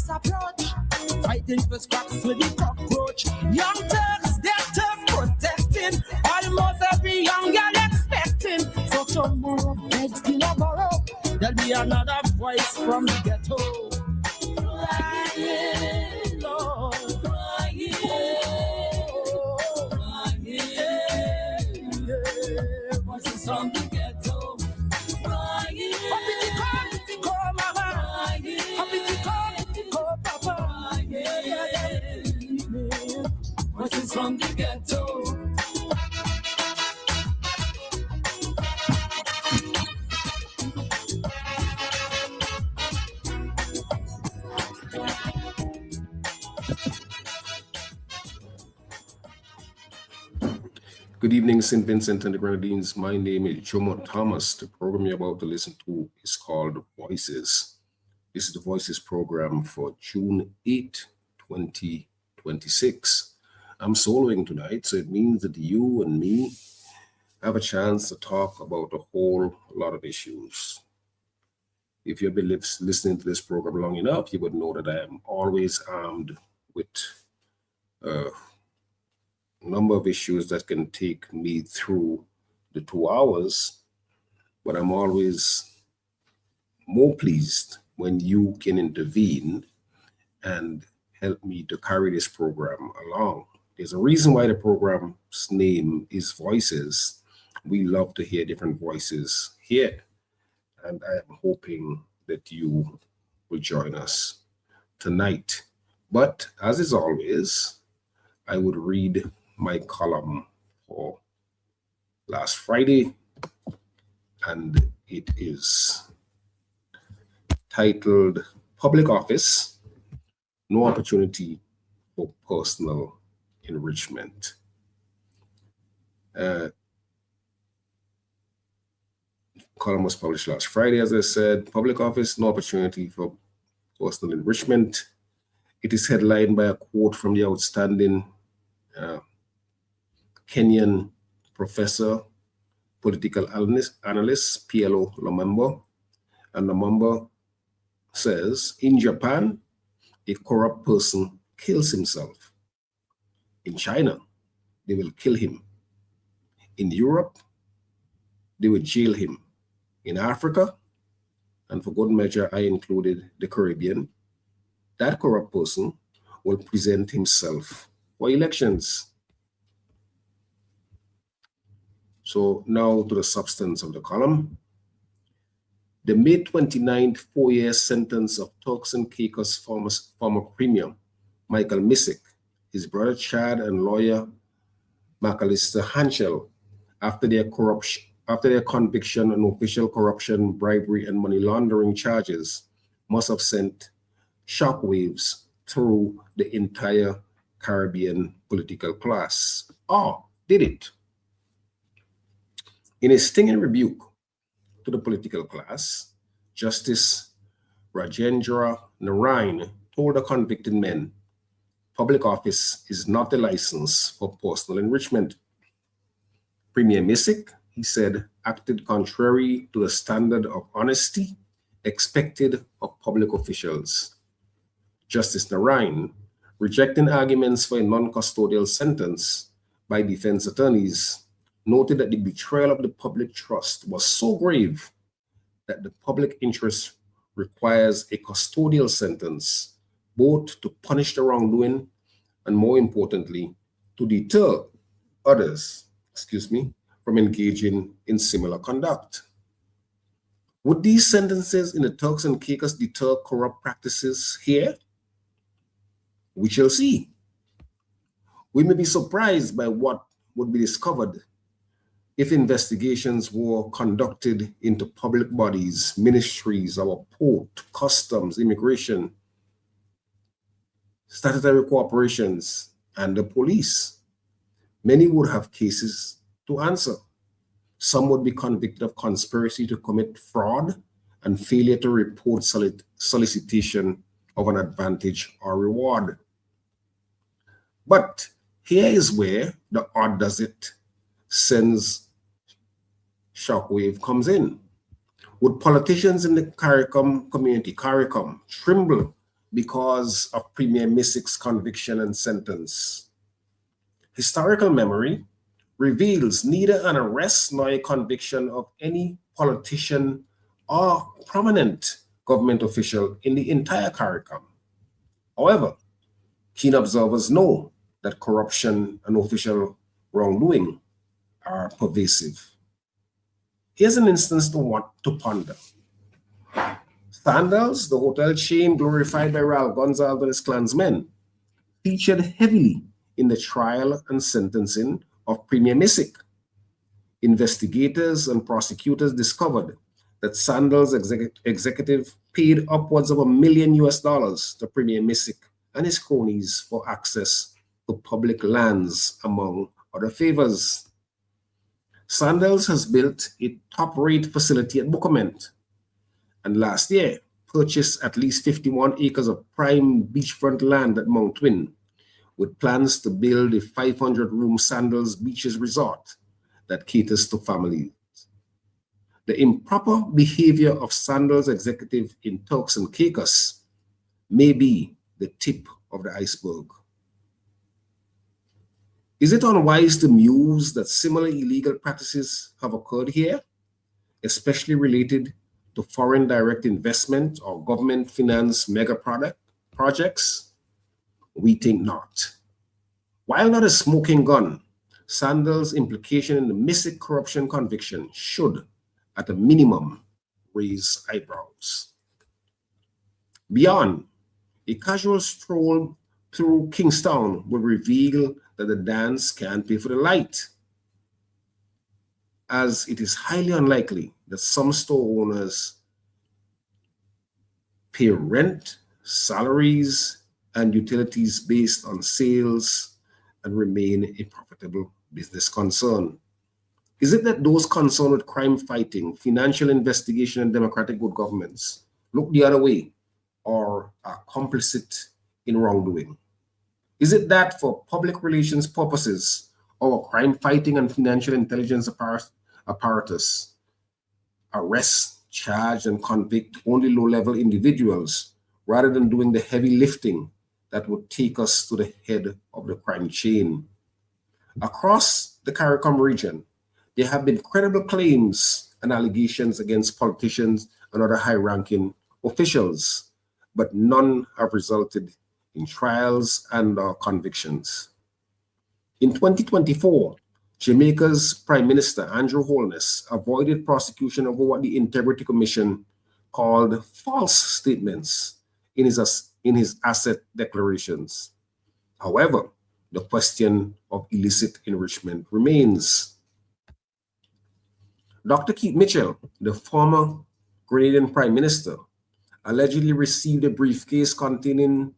Turks approach, fighting for scraps with the cockroach. Young Turks, they're tough protecting, almost every young girl expecting. So tomorrow, begs in a borrow, there'll be another voice from the ghetto. Crying, Lord, crying, crying, voices from the ghetto. Crying, voices from the ghetto. Good evening, St. Vincent and the Grenadines. My name is Jomo Thomas. The program you're about to listen to is called Voices. This is the Voices program for June 8, 2026. I'm soloing tonight, so it means that you and me have a chance to talk about a whole lot of issues. If you've been listening to this program long enough, you would know that I am always armed with a number of issues that can take me through the 2 hours, but I'm always more pleased when you can intervene and help me to carry this program along. There's a reason why the program's name is Voices. We love to hear different voices here, and I am hoping that you will join us tonight. But as is always, I would read my column for last Friday, and it is titled Public Office, No Opportunity for Personal Enrichment. Column was published last Friday, as I said. Public Office, No Opportunity for Personal Enrichment. It is headlined by a quote from the outstanding Kenyan professor, political analyst, PLO Lumumba. And Lumumba says, in Japan, a corrupt person kills himself. In China, they will kill him. In Europe, they will jail him. In Africa, and for good measure, I included the Caribbean, that corrupt person will present himself for elections. So now to the substance of the column. The May 29th 4-year sentence of Turks and Caicos former Premier Michael Missick, his brother Chad, and lawyer Macalister Hanchel after their conviction on official corruption, bribery, and money laundering charges must have sent shockwaves through the entire Caribbean political class. Or did it? In a stinging rebuke to the political class, Justice Rajendra Narain told the convicted men, public office is not a license for personal enrichment. Premier Missick, he said, acted contrary to the standard of honesty expected of public officials. Justice Narain, rejecting arguments for a non-custodial sentence by defense attorneys, noted that the betrayal of the public trust was so grave that the public interest requires a custodial sentence, both to punish the wrongdoing and, more importantly, to deter others, from engaging in similar conduct. Would these sentences in the Turks and Caicos deter corrupt practices here? We shall see. We may be surprised by what would be discovered if investigations were conducted into public bodies, ministries, our port, customs, immigration, statutory corporations, and the police. Many would have cases to answer. Some would be convicted of conspiracy to commit fraud and failure to report solicitation of an advantage or reward. But here is where the odd does it sends shockwave comes in. Would politicians in the CARICOM community, CARICOM, tremble because of Premier Misik's conviction and sentence. Historical memory reveals neither an arrest nor a conviction of any politician or prominent government official in the entire CARICOM. However, keen observers know that corruption and official wrongdoing are pervasive. Here's an instance to ponder. Sandals, the hotel chain glorified by Ralph Gonsalves and his Klansmen, featured heavily in the trial and sentencing of Premier Misik. Investigators and prosecutors discovered that Sandals' executive paid upwards of $1 million to Premier Misik and his cronies for access to public lands, among other favors. Sandals has built a top-rate facility at Bukoment, and last year purchased at least 51 acres of prime beachfront land at Mount Twin, with plans to build a 500-room Sandals Beaches resort that caters to families. The improper behavior of Sandals' executive in Turks and Caicos may be the tip of the iceberg. Is it unwise to muse that similar illegal practices have occurred here, especially related to foreign direct investment or government finance mega projects? We think not. While not a smoking gun, Sandals' implication in the Misik corruption conviction should, at a minimum, raise eyebrows. Beyond, a casual stroll through Kingstown will reveal that the dance can't pay for the light, as it is highly unlikely that some store owners pay rent, salaries, and utilities based on sales and remain a profitable business concern. Is it that those concerned with crime fighting, financial investigation, and democratic good governance look the other way or are complicit in wrongdoing? Is it that for public relations purposes, our crime fighting and financial intelligence apparatus arrest, charge, and convict only low-level individuals rather than doing the heavy lifting that would take us to the head of the crime chain? Across the CARICOM region, there have been credible claims and allegations against politicians and other high-ranking officials, but none have resulted in trials and convictions. In 2024, Jamaica's Prime Minister, Andrew Holness, avoided prosecution over what the Integrity Commission called false statements in his asset declarations. However, the question of illicit enrichment remains. Dr. Keith Mitchell, the former Grenadian Prime Minister, allegedly received a briefcase containing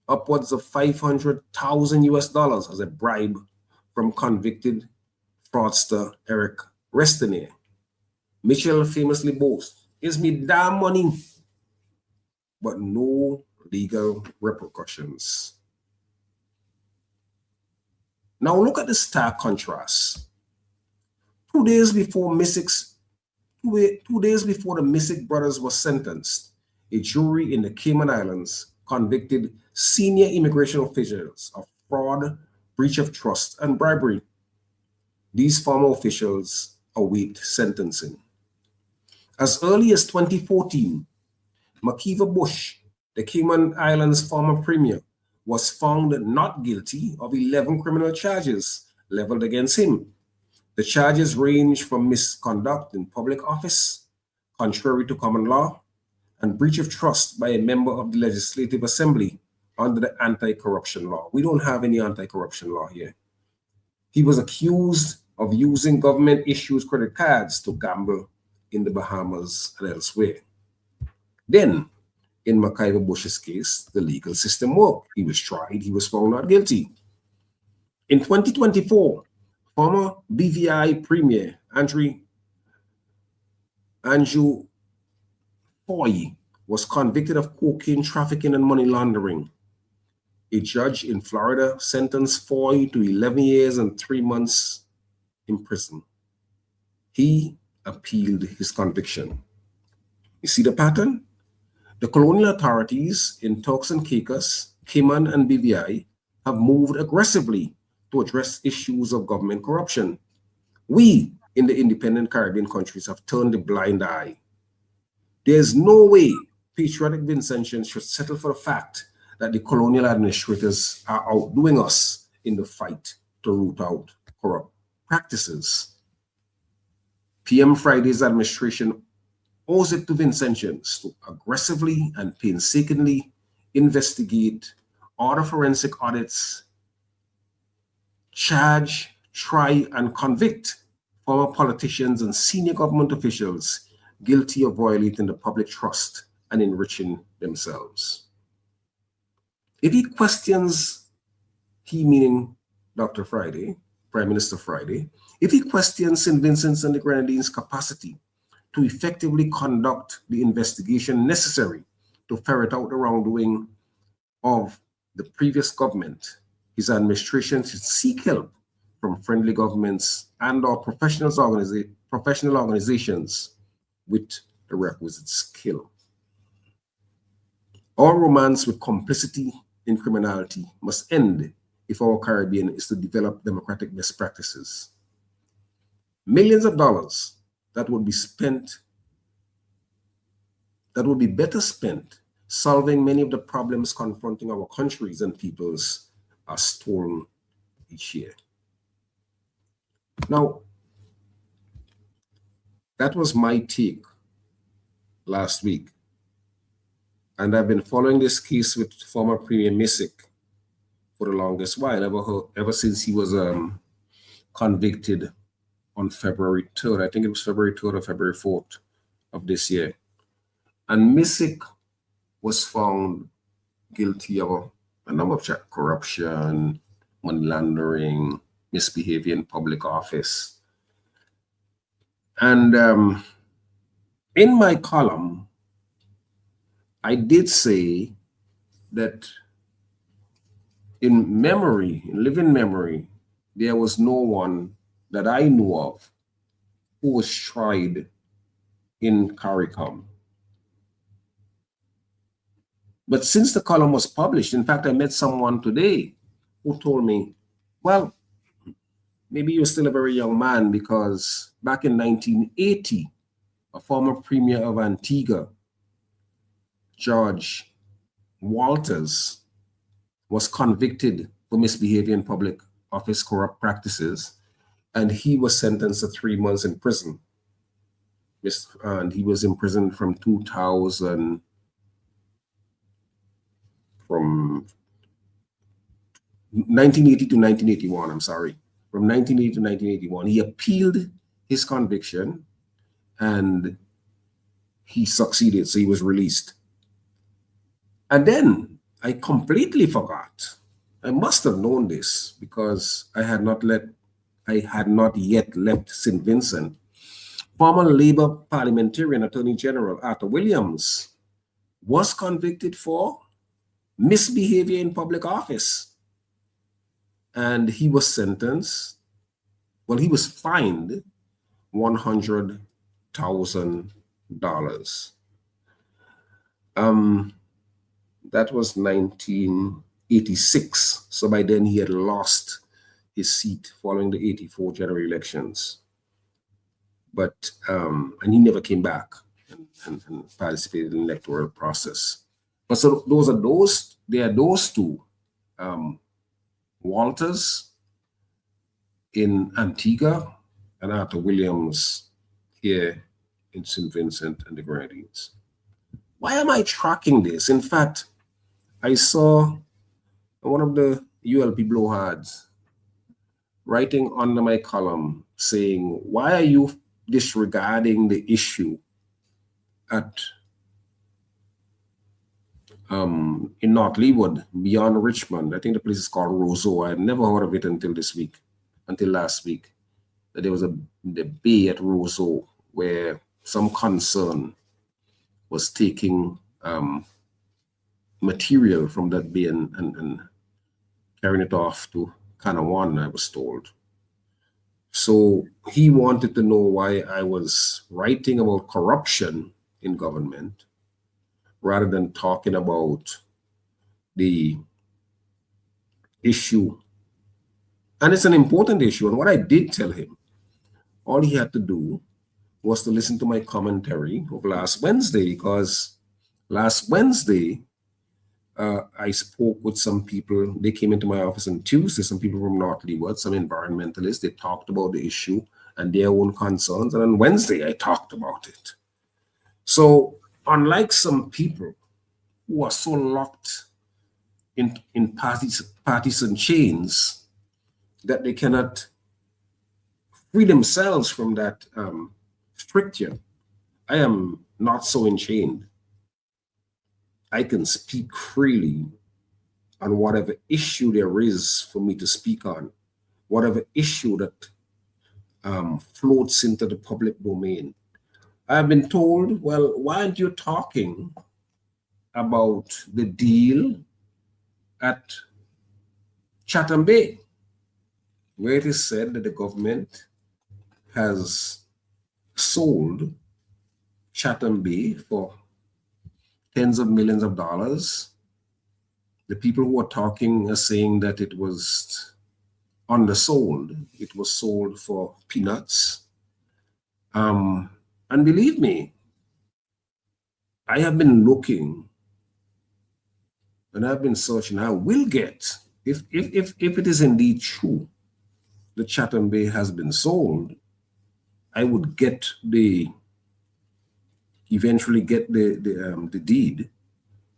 upwards of $500,000 as a bribe from convicted fraudster Eric Restonier. Mitchell famously boasts, "It's me damn money," but no legal repercussions. Now look at the stark contrast. 2 days before the Misik brothers were sentenced, a jury in the Cayman Islands convicted senior immigration officials of fraud, breach of trust, and bribery. These former officials await sentencing. As early as 2014, Makiva Bush, the Cayman Islands former premier, was found not guilty of 11 criminal charges leveled against him. The charges range from misconduct in public office, contrary to common law, and breach of trust by a member of the Legislative Assembly under the anti-corruption law. We don't have any anti-corruption law here. He was accused of using government-issued credit cards to gamble in the Bahamas and elsewhere. Then, in Makiva Bush's case, the legal system worked. He was tried, he was found not guilty. In 2024, former BVI Premier Andrew Foy was convicted of cocaine trafficking and money laundering. A judge in Florida sentenced Foy to 11 years and 3 months in prison. He appealed his conviction. You see the pattern? The colonial authorities in Turks and Caicos, Cayman, and BVI have moved aggressively to address issues of government corruption. We in the independent Caribbean countries have turned a blind eye. There's no way patriotic Vincentians should settle for the fact that the colonial administrators are outdoing us in the fight to root out corrupt practices. PM Friday's administration owes it to Vincentians to aggressively and painstakingly investigate, order forensic audits, charge, try, and convict former politicians and senior government officials guilty of violating the public trust and enriching themselves. If he questions, he meaning Dr. Friday, Prime Minister Friday, if he questions St. Vincent's and the Grenadines' capacity to effectively conduct the investigation necessary to ferret out the wrongdoing of the previous government, his administration should seek help from friendly governments and or professional organizations with the requisite skill. Our romance with complicity in criminality must end if our Caribbean is to develop democratic best practices. Millions of dollars that would be spent, that would be better spent solving many of the problems confronting our countries and peoples are stolen each year. Now, that was my take last week. And I've been following this case with former Premier Missick for the longest while, ever since he was convicted on February 3rd. I think it was February 3rd or February 4th of this year. And Missick was found guilty of a number of corruption, money laundering, misbehavior in public office. And in my column, I did say that in living memory, there was no one that I knew of who was tried in CARICOM. But since the column was published, in fact, I met someone today who told me, well, maybe you're still a very young man, because back in 1980, a former premier of Antigua, George Walters, was convicted for misbehavior in public office corrupt practices, and he was sentenced to 3 months in prison. And he was in prison from 2000, from 1980 to 1981, I'm sorry. From 1980 to 1981, he appealed his conviction and he succeeded, so he was released. And then I completely forgot. I must have known this because I had not yet left St. Vincent. Former Labour parliamentarian Attorney General Arthur Williams was convicted for misbehavior in public office. And he was sentenced, well, he was fined $100,000. That was 1986. So by then he had lost his seat following the 84 general elections. But, and he never came back and participated in the electoral process. But so there are those two, Walters in Antigua and Arthur Williams here in St. Vincent and the Grenadines. Why am I tracking this? In fact, I saw one of the ULP blowhards writing under my column saying, why are you disregarding the issue at in North Leeward, beyond Richmond? I think the place is called Roseau. I had never heard of it until last week, that there was the bay at Roseau where some concern was taking material from that bay and carrying it off to Kanawan, I was told. So he wanted to know why I was writing about corruption in government, rather than talking about the issue. And it's an important issue. And what I did tell him, all he had to do was to listen to my commentary of last Wednesday, because last Wednesday, I spoke with some people. They came into my office on Tuesday, some people from North Leeward, some environmentalists. They talked about the issue and their own concerns. And on Wednesday, I talked about it. So unlike some people who are so locked in partisan chains that they cannot free themselves from that stricture, I am not so enchained. I can speak freely on whatever issue there is for me to speak on, whatever issue that floats into the public domain. I've been told, well, why aren't you talking about the deal at Chatham Bay, where it is said that the government has sold Chatham Bay for tens of millions of dollars. The people who are talking are saying that it was undersold. It was sold for peanuts. And believe me, I have been looking and I've been searching. I will get, if it is indeed true that Chatham Bay has been sold, I would eventually get the deed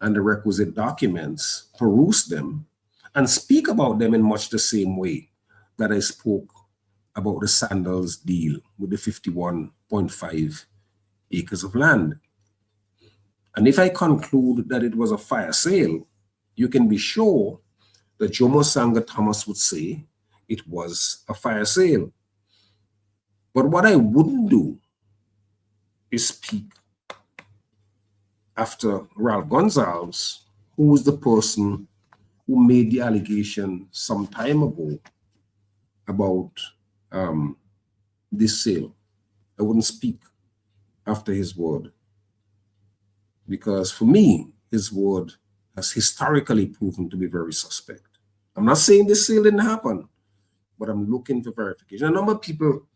and the requisite documents, peruse them, and speak about them in much the same way that I spoke about the Sandals deal with the 51.5 acres of land. And if I conclude that it was a fire sale, you can be sure that Jomo Sanga Thomas would say it was a fire sale. But what I wouldn't do is speak after Ralph Gonsalves, who was the person who made the allegation some time ago about this sale. I wouldn't speak after his word, because for me, his word has historically proven to be very suspect. I'm not saying this sale didn't happen, but I'm looking for verification. A number of people,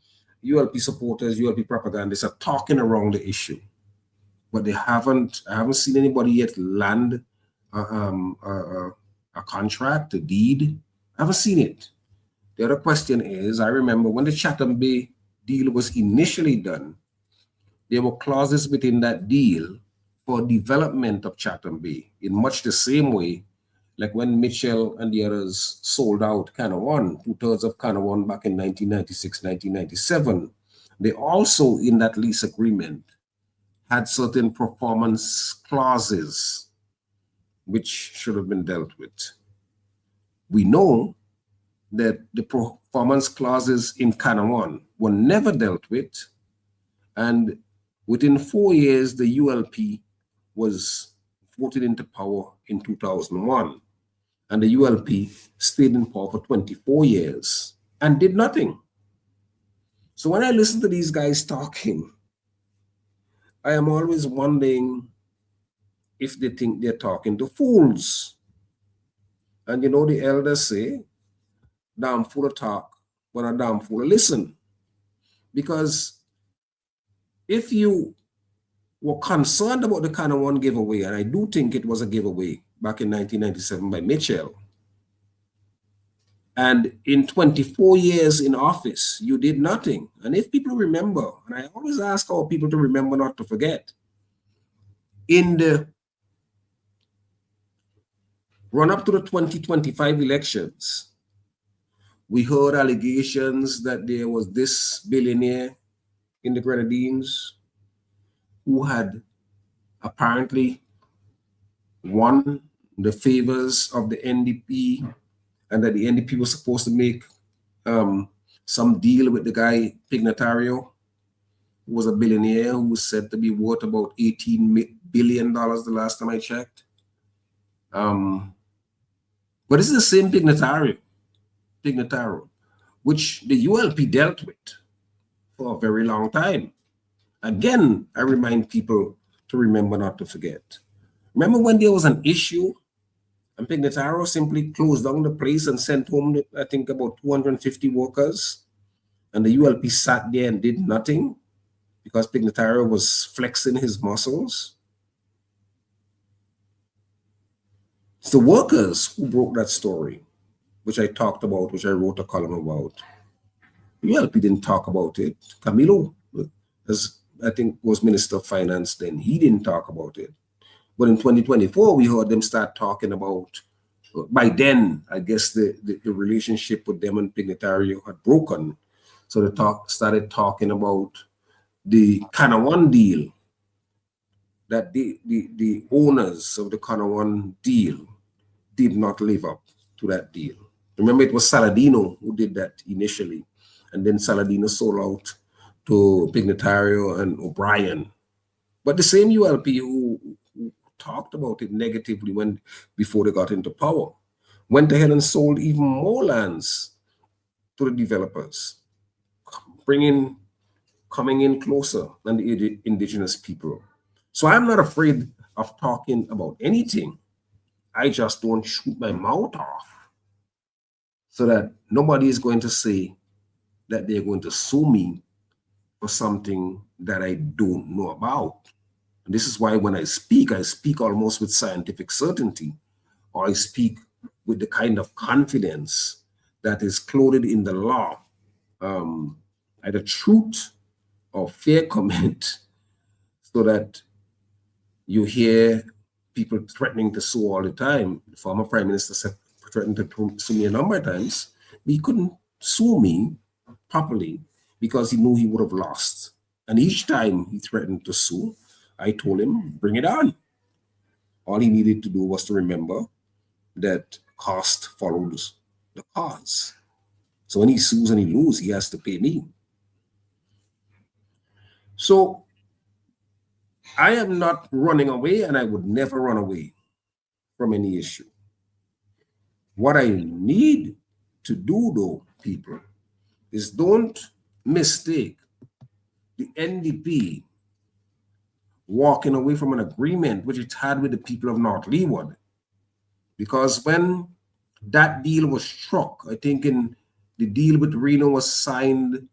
ULP supporters, ULP propagandists, are talking around the issue, but I haven't seen anybody yet land a contract, a deed. I haven't seen it. The other question is, I remember when the Chatham Bay deal was initially done, there were clauses within that deal for development of Chatham Bay in much the same way, like when Mitchell and the others sold out Cannawan, 2/3 of Cannawan back in 1996, 1997. They also, in that lease agreement, had certain performance clauses which should have been dealt with. We know that the performance clauses in Cannawan were never dealt with, and within 4 years, the ULP was voted into power in 2001, and the ULP stayed in power for 24 years and did nothing. So when I listen to these guys talking, I am always wondering if they think they're talking to fools. And you know, the elders say, damn fool of talk, but a damn fool of listen. Because if you were concerned about the Cannawan giveaway, and I do think it was a giveaway back in 1997 by Mitchell, and in 24 years in office, you did nothing. And if people remember, and I always ask our people to remember not to forget, in the run-up to the 2025 elections, we heard allegations that there was this billionaire in the Grenadines who had apparently won the favors of the NDP, and that the NDP was supposed to make some deal with the guy, Pignatario, who was a billionaire who was said to be worth about $18 billion the last time I checked. But this is the same Pignatario, which the ULP dealt with for a very long time. Again, I remind people to remember not to forget. Remember when there was an issue and Pignataro simply closed down the place and sent home, I think, about 250 workers, and the ULP sat there and did nothing because Pignataro was flexing his muscles? It's the workers who broke that story, which I talked about, which I wrote a column about. ULP didn't talk about it. Camilo, as I think was Minister of Finance then, he didn't talk about it. But in 2024, we heard them start talking about, by then, I guess the relationship with them and Pignatario had broken. So they started talking about the Canawan deal, that the owners of the Canawan deal did not live up to that deal. Remember, it was Saladino who did that initially. And then Saladino sold out to Pignatario and O'Brien. But the same ULP who talked about it negatively before they got into power went ahead and sold even more lands to the developers, coming in closer than the indigenous people. So I'm not afraid of talking about anything. I just don't shoot my mouth off so that nobody is going to say that they're going to sue me for something that I don't know about. And this is why when I speak almost with scientific certainty, or I speak with the kind of confidence that is clothed in the law, either truth or fair comment, so that you hear people threatening to sue all the time. The former Prime Minister said, threatened to sue me a number of times. He couldn't sue me properly because he knew he would have lost. And each time he threatened to sue, I told him, bring it on. All he needed to do was to remember that cost follows the cause. So when he sues and he loses, he has to pay me. So I am not running away, and I would never run away from any issue. What I need to do, though, people, is don't mistake the NDP walking away from an agreement which it had with the people of North Leeward. Because when that deal was struck, I think the deal with Reno was signed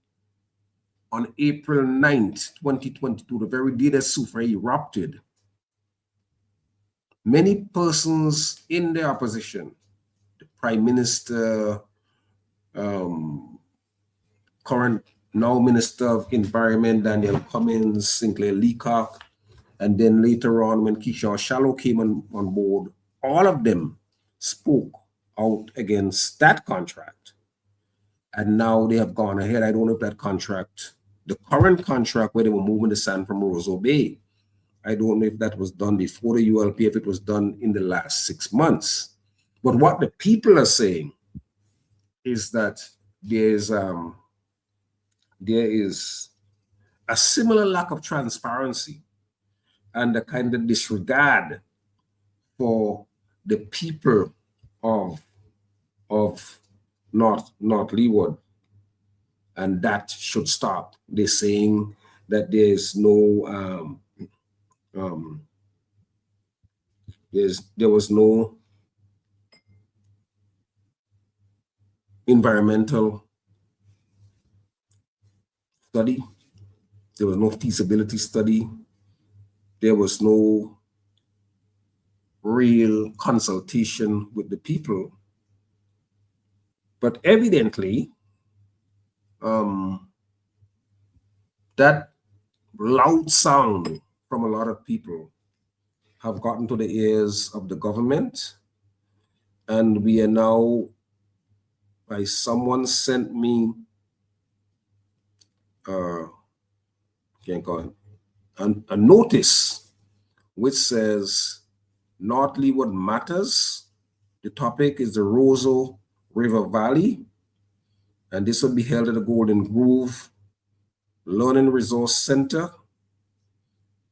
on April 9th, 2022, the very day that Soufriere erupted. Many persons in the opposition, the Prime Minister, current now Minister of Environment, Daniel Cummins, Sinclair Leacock, and then later on when Keishon Shallow came on board, all of them spoke out against that contract. And now they have gone ahead. I don't know if that contract, the current contract where they were moving the sand from Roseau Bay, I don't know if that was done before the ULP, if it was done in the last 6 months. But what the people are saying is that there is a similar lack of transparency and a kind of disregard for the people of North Leeward, and that should stop. They're saying that there's no there was no environmental study, there was no feasibility study, there was no real consultation with the people. But evidently, that loud sound from a lot of people have gotten to the ears of the government, and we are now, by someone sent me a notice which says North Leeward Matters. The topic is the Roseau River Valley, and this will be held at the Golden Grove Learning Resource Center.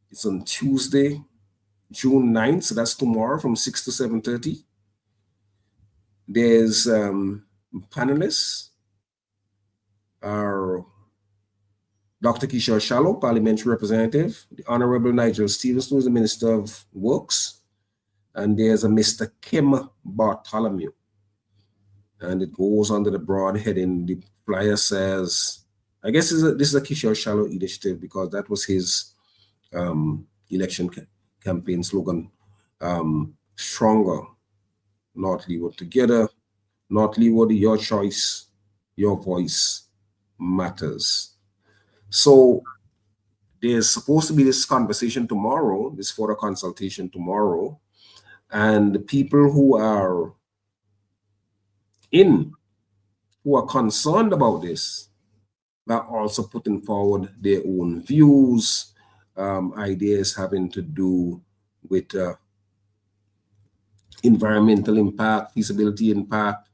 It's on Tuesday, June 9th, so that's tomorrow from 6 to 7:30. There's panelists are Dr. Keishon Shallow, Parliamentary Representative, the Honorable Nigel Stevens, who is the Minister of Works, and there's a Mr. Kim Bartholomew. And it goes under the broad heading. The flyer says, I guess this is a Kishore Shallow initiative, because that was his election campaign slogan. Stronger, North Leeward together. North Leeward, your choice, your voice matters. So there's supposed to be this conversation tomorrow, this further consultation tomorrow, and the people who are concerned about this are also putting forward their own views, ideas having to do with environmental impact, feasibility impact,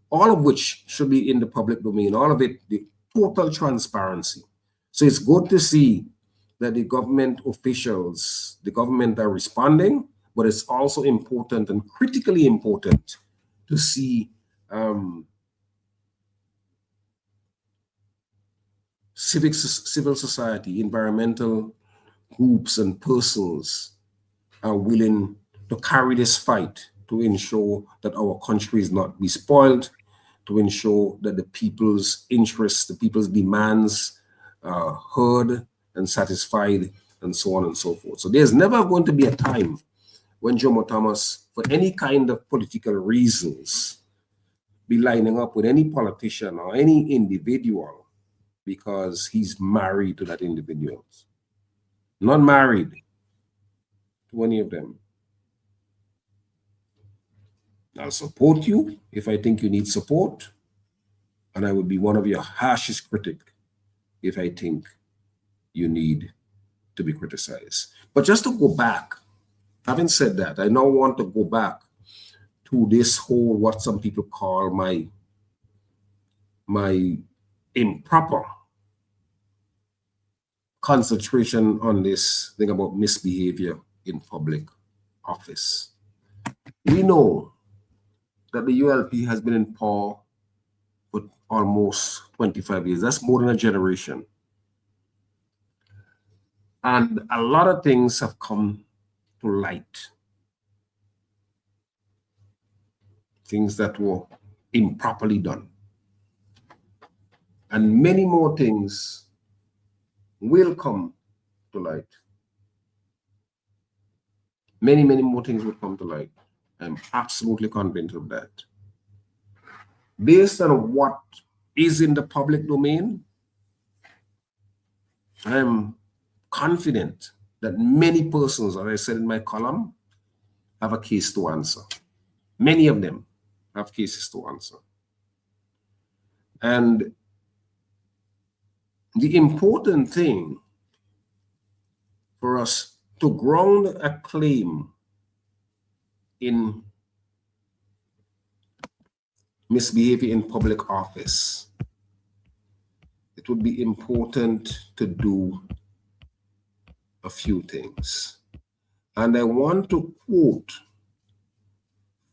all of which should be in the public domain, all of it, the total transparency. So it's good to see that the government officials, the government are responding, but it's also important and critically important to see civil society, environmental groups and persons are willing to carry this fight to ensure that our country is not be spoiled, to ensure that the people's interests, the people's demands are heard and satisfied, and so on and so forth. So there's never going to be a time when Jomo Thomas, for any kind of political reasons, be lining up with any politician or any individual because he's married to that individual. Not married to any of them. I'll support you if I think you need support, and I would be one of your harshest critics if I think you need to be criticized. But just to go back, having said that, I now want to go back to this whole, what some people call my improper concentration on this thing about misbehavior in public office. We know that the ULP has been in power for almost 25 years. That's more than a generation. And a lot of things have come to light. Things that were improperly done. And many more things will come to light. Many, many more things will come to light. I'm absolutely convinced of that. Based on what is in the public domain, I am confident that many persons, as I said in my column, have a case to answer. Many of them have cases to answer. And the important thing for us to ground a claim in misbehavior in public office, it would be important to do a few things. And I want to quote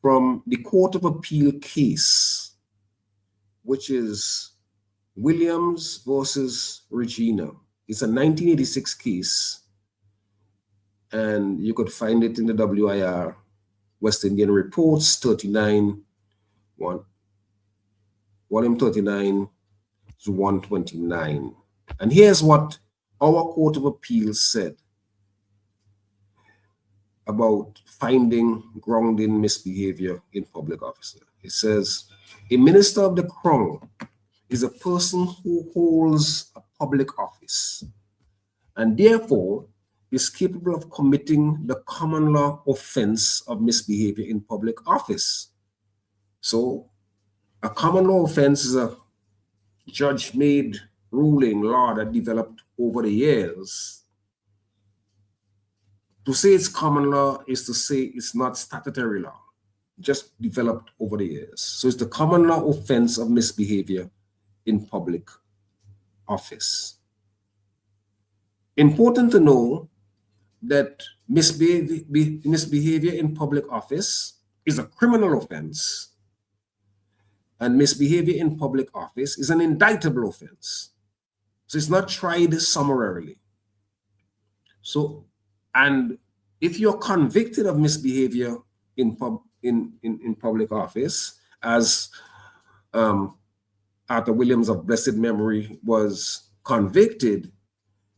from the Court of Appeal case, which is Williams versus Regina. It's a 1986 case, and you could find it in the WIR, West Indian Reports, 39, volume 39 to 129. And here's what our Court of Appeal said about finding grounding misbehavior in public office. It says, a minister of the Crown is a person who holds a public office and therefore is capable of committing the common law offense of misbehavior in public office. So a common law offense is a judge-made ruling law that developed over the years. To say it's common law is to say it's not statutory law, just developed over the years. So it's the common law offense of misbehavior in public office. Important to know that misbehavior in public office is a criminal offense, and misbehavior in public office is an indictable offense. So it's not tried summarily. So, and if you're convicted of misbehavior in public office, as Arthur Williams of blessed memory was convicted,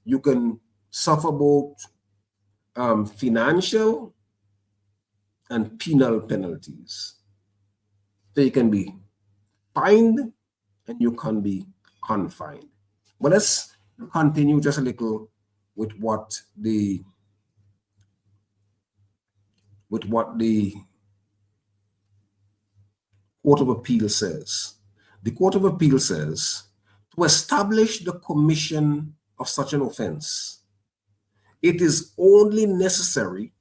you can suffer both financial and penal penalties. So you can be fined and you can be confined. But let's continue just a little with what the Court of Appeal says. The Court of Appeal says, to establish the commission of such an offense, it is only necessary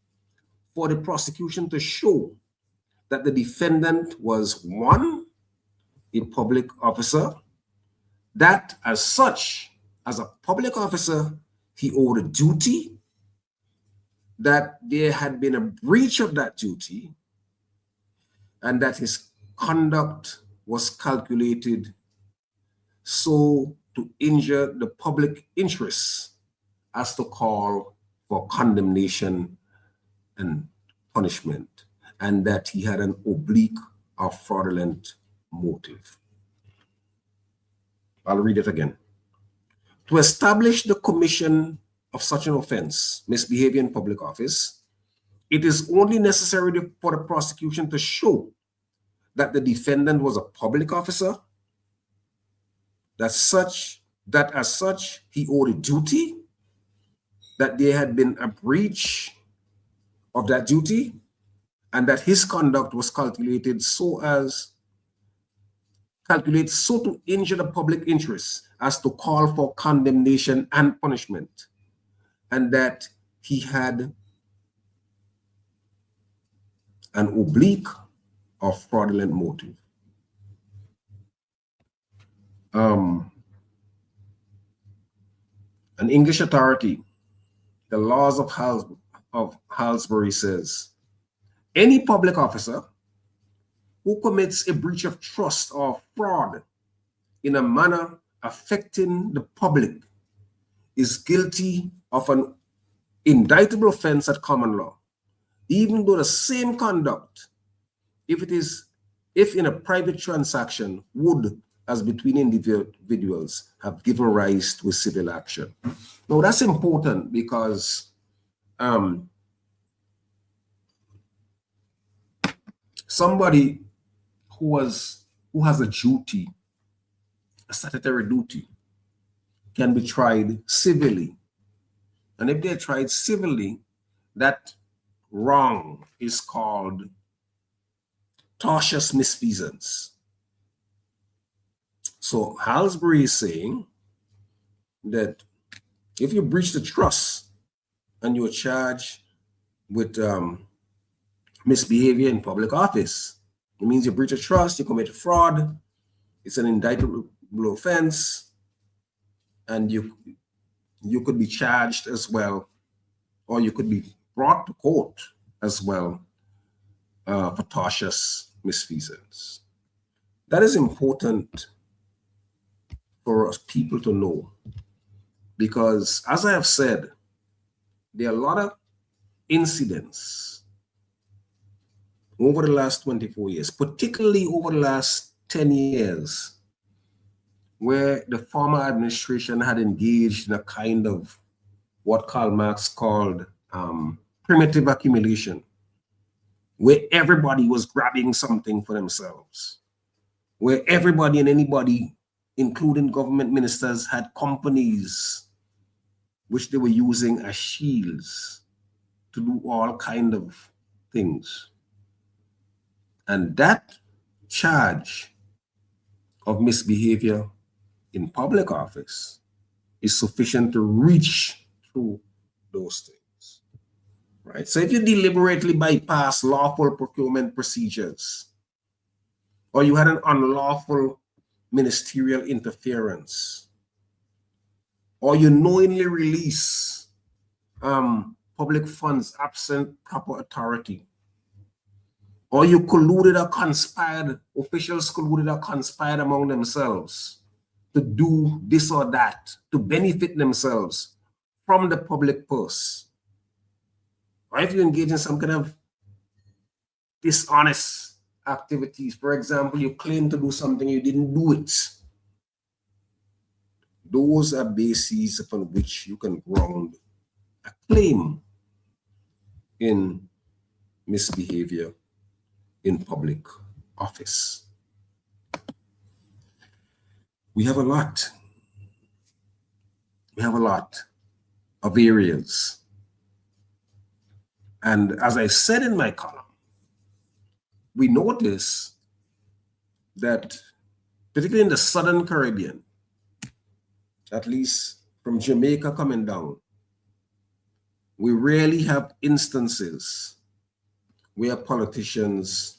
for the prosecution to show that the defendant was, one, a public officer, that as such, as a public officer, he owed a duty, that there had been a breach of that duty, and that his conduct was calculated so to injure the public interest as to call for condemnation and punishment, and that he had an oblique or fraudulent motive. I'll read it again. To establish the commission of such an offense, misbehavior in public office, it is only necessary for the prosecution to show that the defendant was a public officer, that as such he owed a duty, that there had been a breach of that duty, and that his conduct was calculated so to injure the public interest as to call for condemnation and punishment, and that he had an oblique or fraudulent motive. An English authority, the Laws of Halsbury, says, any public officer who commits a breach of trust or fraud in a manner affecting the public is guilty of an indictable offense at common law, even though the same conduct, if in a private transaction, would, as between individuals, have given rise to a civil action. Now that's important because somebody who has a duty, a statutory duty, can be tried civilly. And if they're tried civilly, that wrong is called tortious misfeasance. So Halsbury is saying that if you breach the trust and you're charged with misbehavior in public office, it means you breach a trust, you commit fraud, it's an indictable offense, and you could be charged as well, or you could be brought to court as well for tortious misfeasance. That is important for us people to know, because as I have said, there are a lot of incidents over the last 24 years, particularly over the last 10 years, where the former administration had engaged in a kind of what Karl Marx called primitive accumulation, where everybody was grabbing something for themselves, where everybody and anybody, including government ministers, had companies which they were using as shields to do all kind of things. And that charge of misbehavior in public office is sufficient to reach through those things, right? So if you deliberately bypass lawful procurement procedures, or you had an unlawful ministerial interference, or you knowingly release public funds absent proper authority, or you colluded or conspired, officials colluded or conspired among themselves to do this or that, to benefit themselves from the public purse, or if you engage in some kind of dishonest activities. For example, you claim to do something, you didn't do it. Those are bases upon which you can ground a claim in misbehavior in public office. We have a lot. We have a lot of areas. And as I said in my column, we notice that, particularly in the Southern Caribbean, at least from Jamaica coming down, we rarely have instances where politicians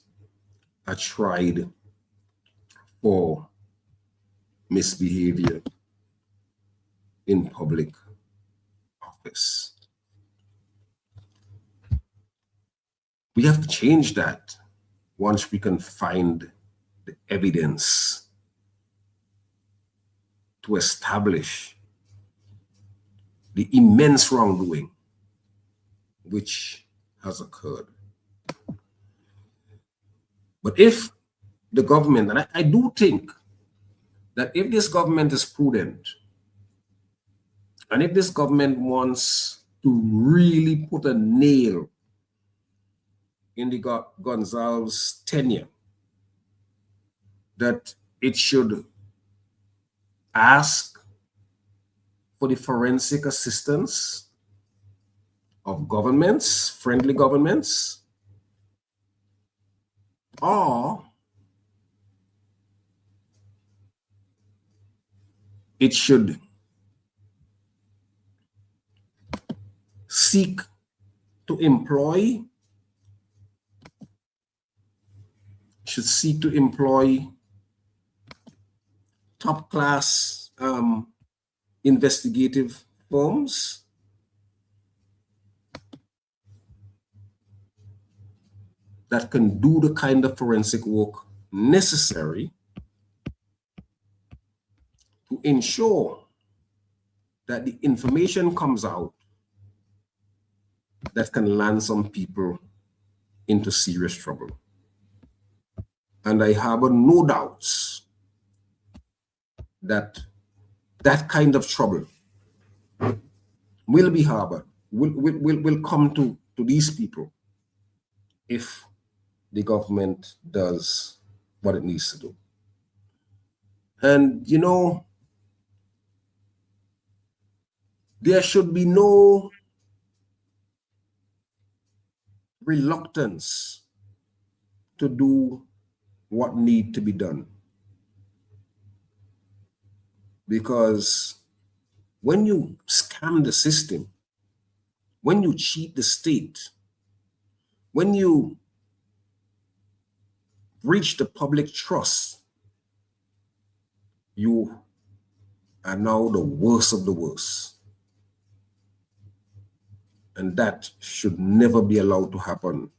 are tried for misbehavior in public office. We have to change that once we can find the evidence to establish the immense wrongdoing which has occurred. But if the government, and I do think that if this government is prudent, and if this government wants to really put a nail in the Gonzalez tenure, that it should ask for the forensic assistance of governments, friendly governments, or it should seek to employ top-class investigative firms that can do the kind of forensic work necessary to ensure that the information comes out that can land some people into serious trouble. And I harbor no doubts that that kind of trouble will be harbored, will come to these people if the government does what it needs to do. And, you know, there should be no reluctance to do what needs to be done. Because when you scam the system, when you cheat the state, when you breach the public trust, you are now the worst of the worst. And that should never be allowed to happen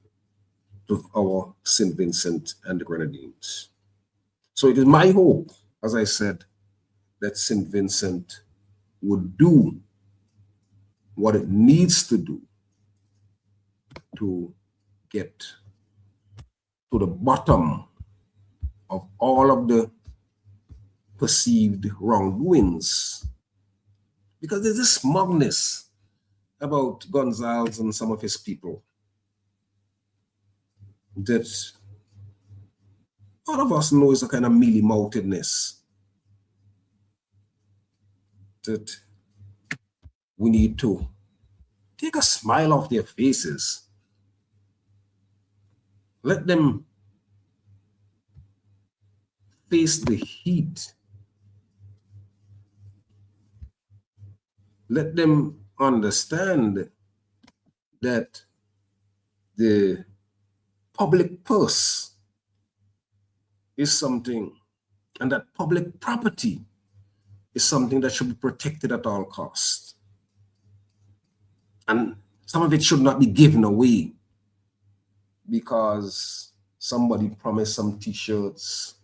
to our St. Vincent and the Grenadines. So it is my hope, as I said, that St. Vincent would do what it needs to do to get to the bottom of all of the perceived wrongdoings. Because there's this smugness about Gonzalez and some of his people that all of us know is a kind of mealy-moutedness that we need to take a smile off their faces. Let them face the heat. Let them understand that the public purse is something, and that public property is something that should be protected at all costs. And some of it should not be given away because somebody promised some t-shirts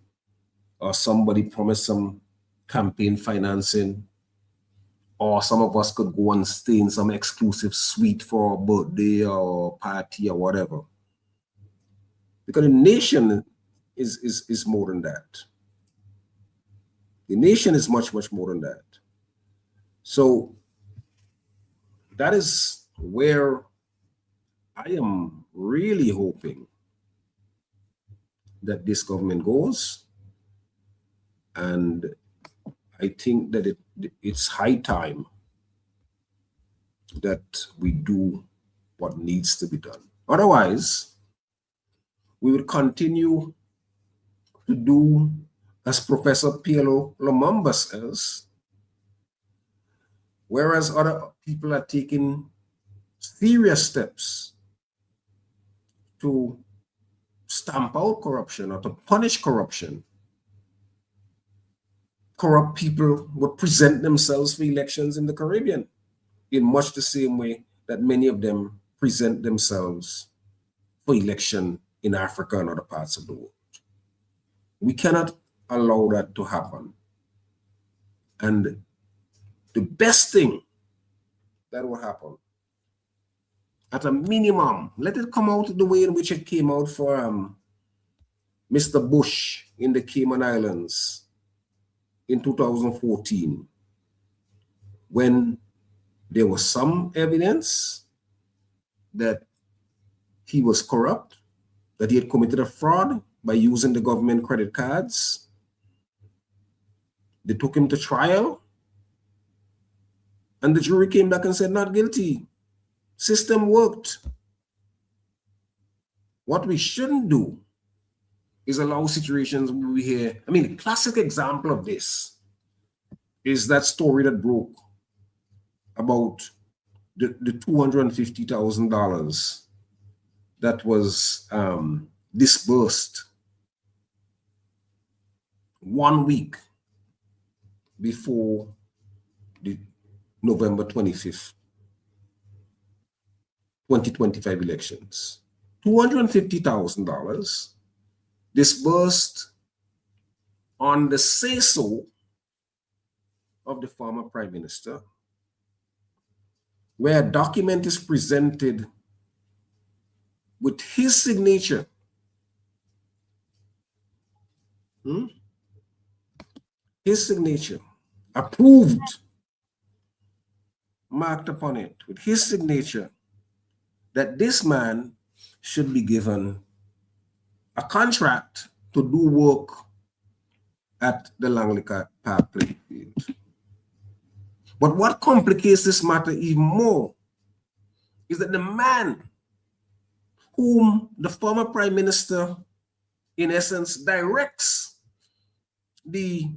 or somebody promised some campaign financing, or some of us could go and stay in some exclusive suite for a birthday or party or whatever. Because the nation is more than that. The nation is much, much more than that. So that is where I am really hoping that this government goes. And I think that it's high time that we do what needs to be done. Otherwise, we will continue to do as Professor PLO Lumumba says, whereas other people are taking serious steps to stamp out corruption or to punish corruption. Corrupt people would present themselves for elections in the Caribbean in much the same way that many of them present themselves for election in Africa and other parts of the world. We cannot allow that to happen. And the best thing that will happen, at a minimum, let it come out the way in which it came out for Mr. Bush in the Cayman Islands in 2014, when there was some evidence that he was corrupt, that he had committed a fraud by using the government credit cards. They took him to trial, and the jury came back and said not guilty. System worked. What we shouldn't do is allow situations where we hear, I mean, a classic example of this is that story that broke about the $250,000 that was disbursed 1 week before the November 25th, 2025 elections. $250,000 disbursed on the say-so of the former prime minister, where a document is presented with his signature. His signature, approved, marked upon it with his signature, that this man should be given a contract to do work at the Langley Park playing field. But what complicates this matter even more is that the man whom the former prime minister, in essence, directs the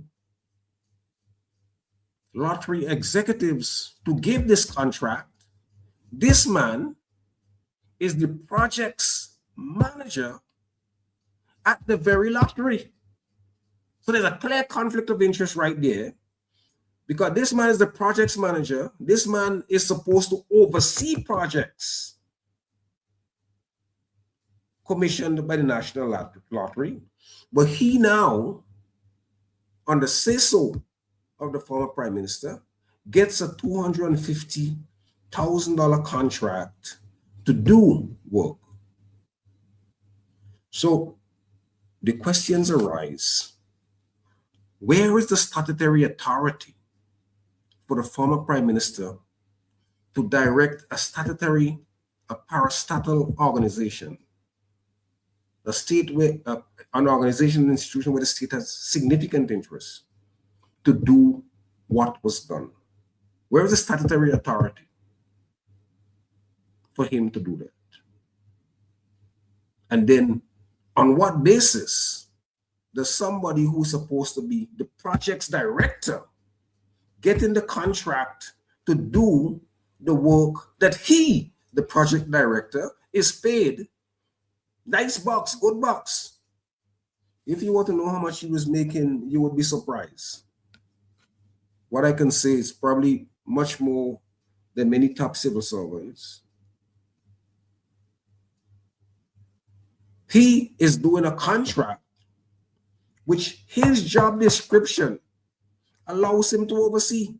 lottery executives to give this contract, this man is the project's manager at the very lottery. So there's a clear conflict of interest right there, because this man is the project's manager. This man is supposed to oversee projects commissioned by the National Lottery, but he now, on the say-so of the former prime minister, gets a $250,000 contract to do work. So the questions arise: where is the statutory authority for the former prime minister to direct a parastatal organization, a state where an organization, an institution where the state has significant interest, to do what was done? Where is the statutory authority for him to do that? And then, on what basis does somebody who's supposed to be the project's director get in the contract to do the work that he, the project director, is paid nice bucks, good bucks? If you want to know how much he was making, you would be surprised. What I can say is probably much more than many top civil servants. He is doing a contract which his job description allows him to oversee.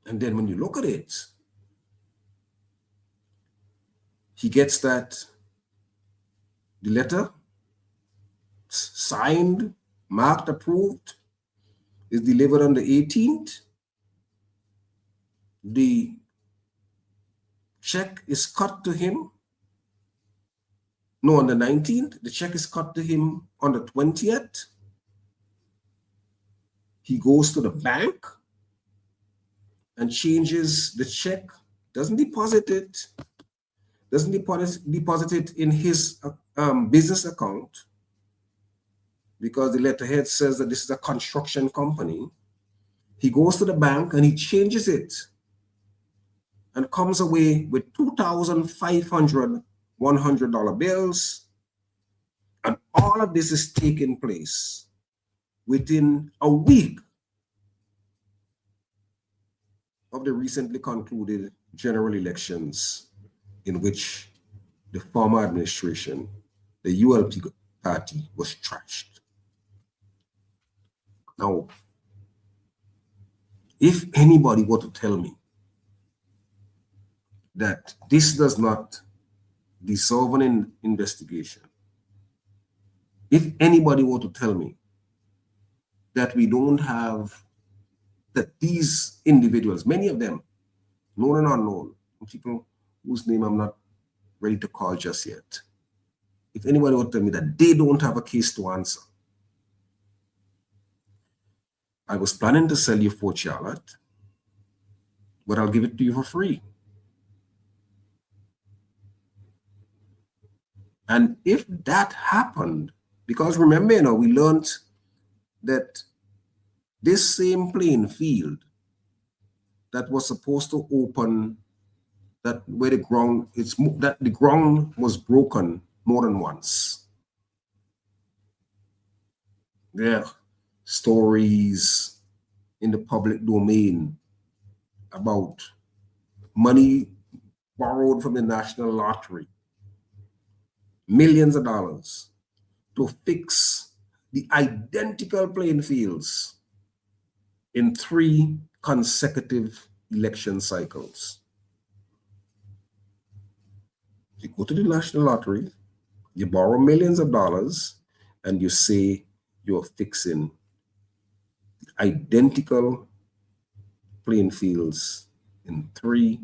And then when you look at it, He gets that the letter signed, marked, approved, is delivered on the 18th. The check is cut to him. No, on the 19th. The check is cut to him on the 20th. He goes to the bank and changes the check, doesn't deposit it in his business account, because the letterhead says that this is a construction company. He goes to the bank and he changes it and comes away with 2,500 $100 bills. And all of this is taking place within a week of the recently concluded general elections, in which the former administration, the ULP party, was trashed. Now, if anybody were to tell me that this does not deserve an investigation, if anybody were to tell me that we don't have, that these individuals, many of them, known and unknown, people whose name I'm not ready to call just yet, if anybody would tell me that they don't have a case to answer, I was planning to sell you Fort Charlotte, but I'll give it to you for free. And if that happened, because remember, we learned that this same playing field that was supposed to open, that where the ground, that the ground was broken more than once. There are stories in the public domain about money borrowed from the National Lottery, millions of dollars, to fix the identical playing fields in 3 consecutive election cycles. You go to the National Lottery, you borrow millions of dollars, and you say you're fixing identical playing fields in 3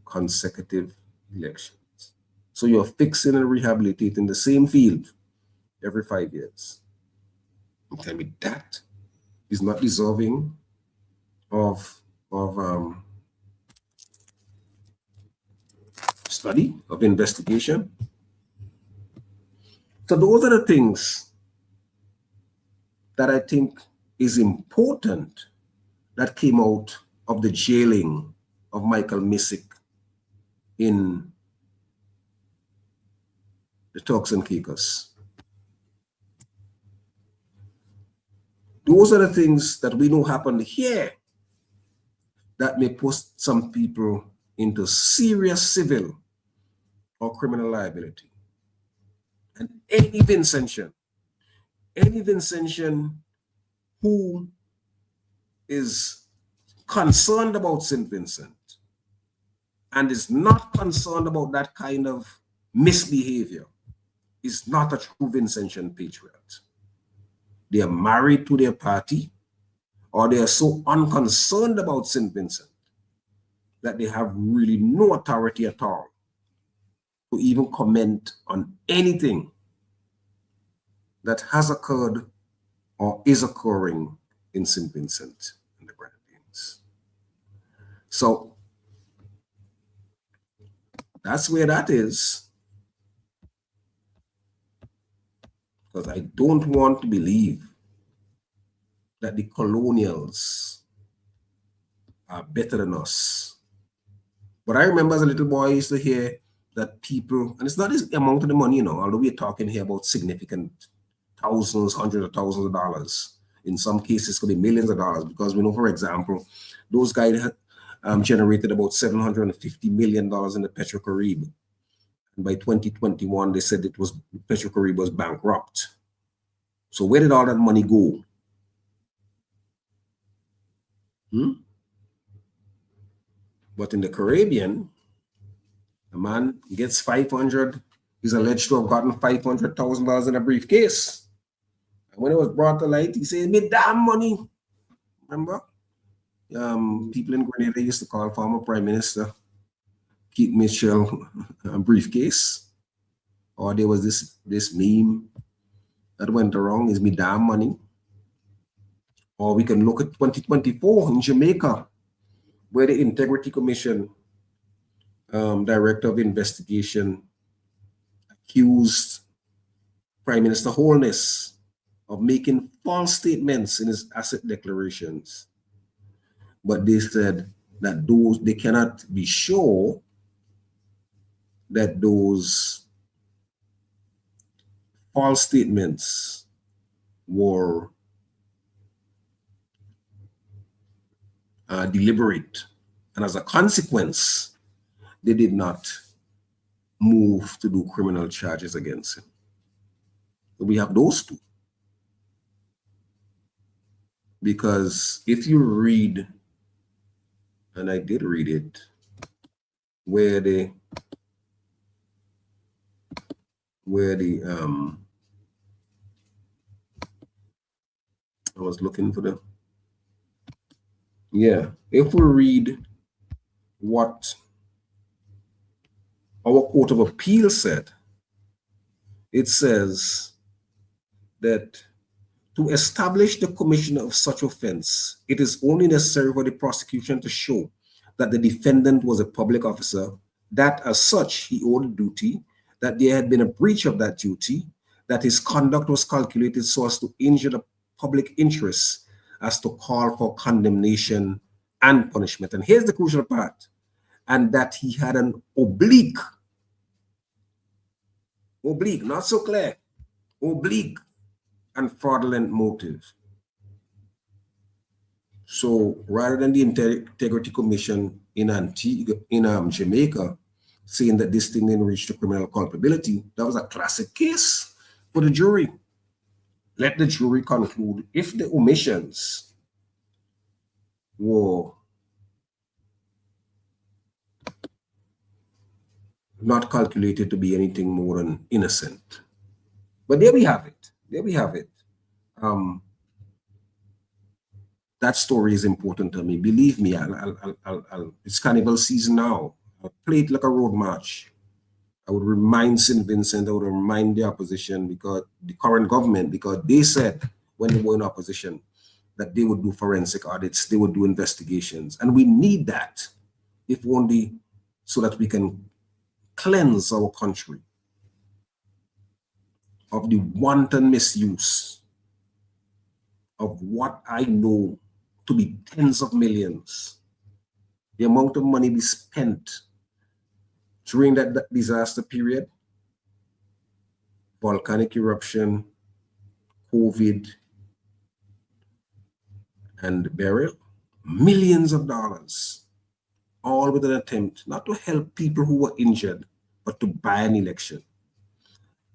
consecutive elections. So you're fixing and rehabilitating the same field every 5 years. You tell me that is not deserving of study, of investigation. So those are the things that I think is important that came out of the jailing of Michael Missick in the Turks and Caicos. Those are the things that we know happened here that may put some people into serious civil or criminal liability. And any Vincentian who is concerned about St. Vincent and is not concerned about that kind of misbehavior is not a true Vincentian patriot. They are married to their party, or they are so unconcerned about St. Vincent that they have really no authority at all to even comment on anything that has occurred or is occurring in St. Vincent and the Grenadines. So that's where that is. Because I don't want to believe that the colonials are better than us. But I remember as a little boy, I used to hear that people, and it's not this amount of the money, although we're talking here about significant thousands, hundreds of thousands of dollars. In some cases, it could be millions of dollars, because we know, for example, those guys had generated about $750 million in the Petro-Caribe. And by 2021, they said Petro-Caribe was bankrupt. So where did all that money go? But in the Caribbean, The man gets 500. He's alleged to have gotten $500,000 in a briefcase. And when it was brought to light, he said, "Me damn money." Remember? People in Grenada used to call former Prime Minister Keith Mitchell a briefcase. Or there was this meme that went around, is "me damn money." Or we can look at 2024 in Jamaica, where the Integrity Commission Director of Investigation accused Prime Minister Holness of making false statements in his asset declarations. But they said that they cannot be sure that those false statements were deliberate. And as a consequence, they did not move to do criminal charges against him. So we have those two. Because if you read, and I did read it, where the I was looking for the, yeah, if we read what our Court of Appeal said, it says that to establish the commission of such offense, it is only necessary for the prosecution to show that the defendant was a public officer, that as such he owed a duty, that there had been a breach of that duty, that his conduct was calculated so as to injure the public interest as to call for condemnation and punishment. And here's the crucial part, and that he had an oblique, not so clear, oblique and fraudulent motive. So rather than the Integrity Commission in Jamaica saying that this thing didn't reach the criminal culpability, that was a classic case for the jury. Let the jury conclude if the omissions were not calculated to be anything more than innocent. But there we have it. There we have it. That story is important to me. Believe me, it's carnival season now. I'll play it like a road march. I would remind St. Vincent, I would remind the opposition, because the current government, because they said when they were in opposition that they would do forensic audits, they would do investigations. And we need that, if only so that we can cleanse our country of the wanton misuse of what I know to be tens of millions. The amount of money we spent during that disaster period, volcanic eruption, COVID, and burial, millions of dollars, all with an attempt not to help people who were injured, but to buy an election.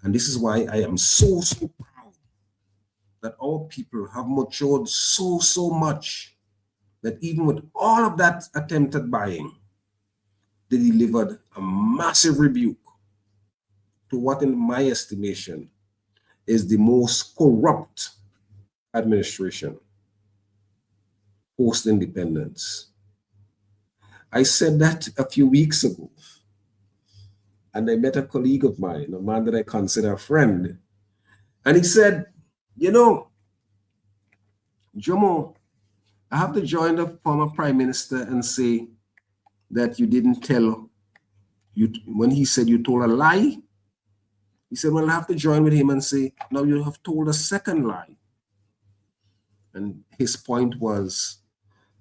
And this is why I am so proud that our people have matured so much that even with all of that attempted buying, they delivered a massive rebuke to what, in my estimation, is the most corrupt administration post-independence. I said that a few weeks ago, and I met a colleague of mine, a man that I consider a friend, and he said, "You know, Jomo, I have to join the former prime minister and say that you didn't tell you when he said you told a lie." He said, "Well, I have to join with him and say, now you have told a second lie." And his point was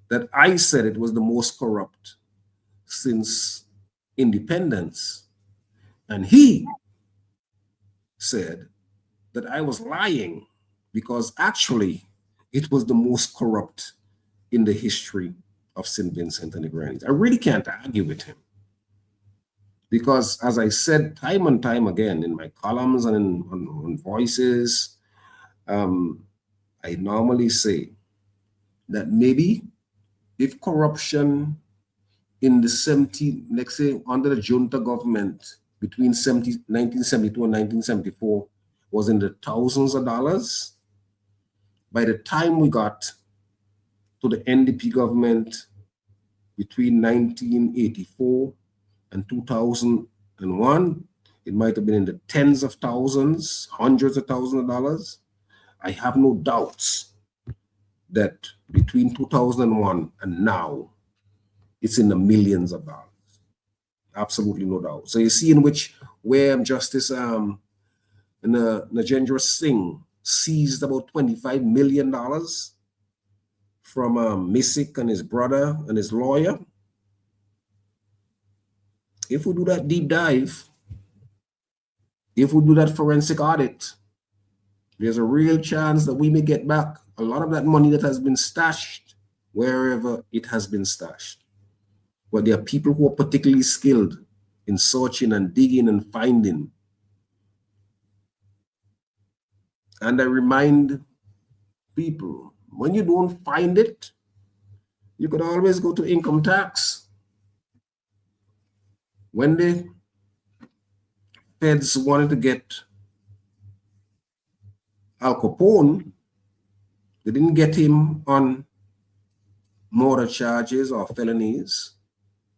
that I said it was the most corrupt since independence. And he said that I was lying because actually it was the most corrupt in the history of St. Vincent and the Grenadines. I really can't argue with him, because as I said time and time again in my columns and on Voices, I normally say that maybe if corruption in the 70, let's say under the junta government between 1972 and 1974 was in the thousands of dollars. By the time we got to the NDP government between 1984 and 2001, it might have been in the tens of thousands, hundreds of thousands of dollars. I have no doubts that between 2001 and now, it's in the millions of dollars. Absolutely no doubt. So you see in which where Justice Najendra Singh seized about $25 million from Misick and his brother and his lawyer. If we do that deep dive, if we do that forensic audit, there's a real chance that we may get back a lot of that money that has been stashed wherever it has been stashed. But there are people who are particularly skilled in searching and digging and finding. And I remind people, when you don't find it, you could always go to income tax. When the feds wanted to get Al Capone, they didn't get him on murder charges or felonies.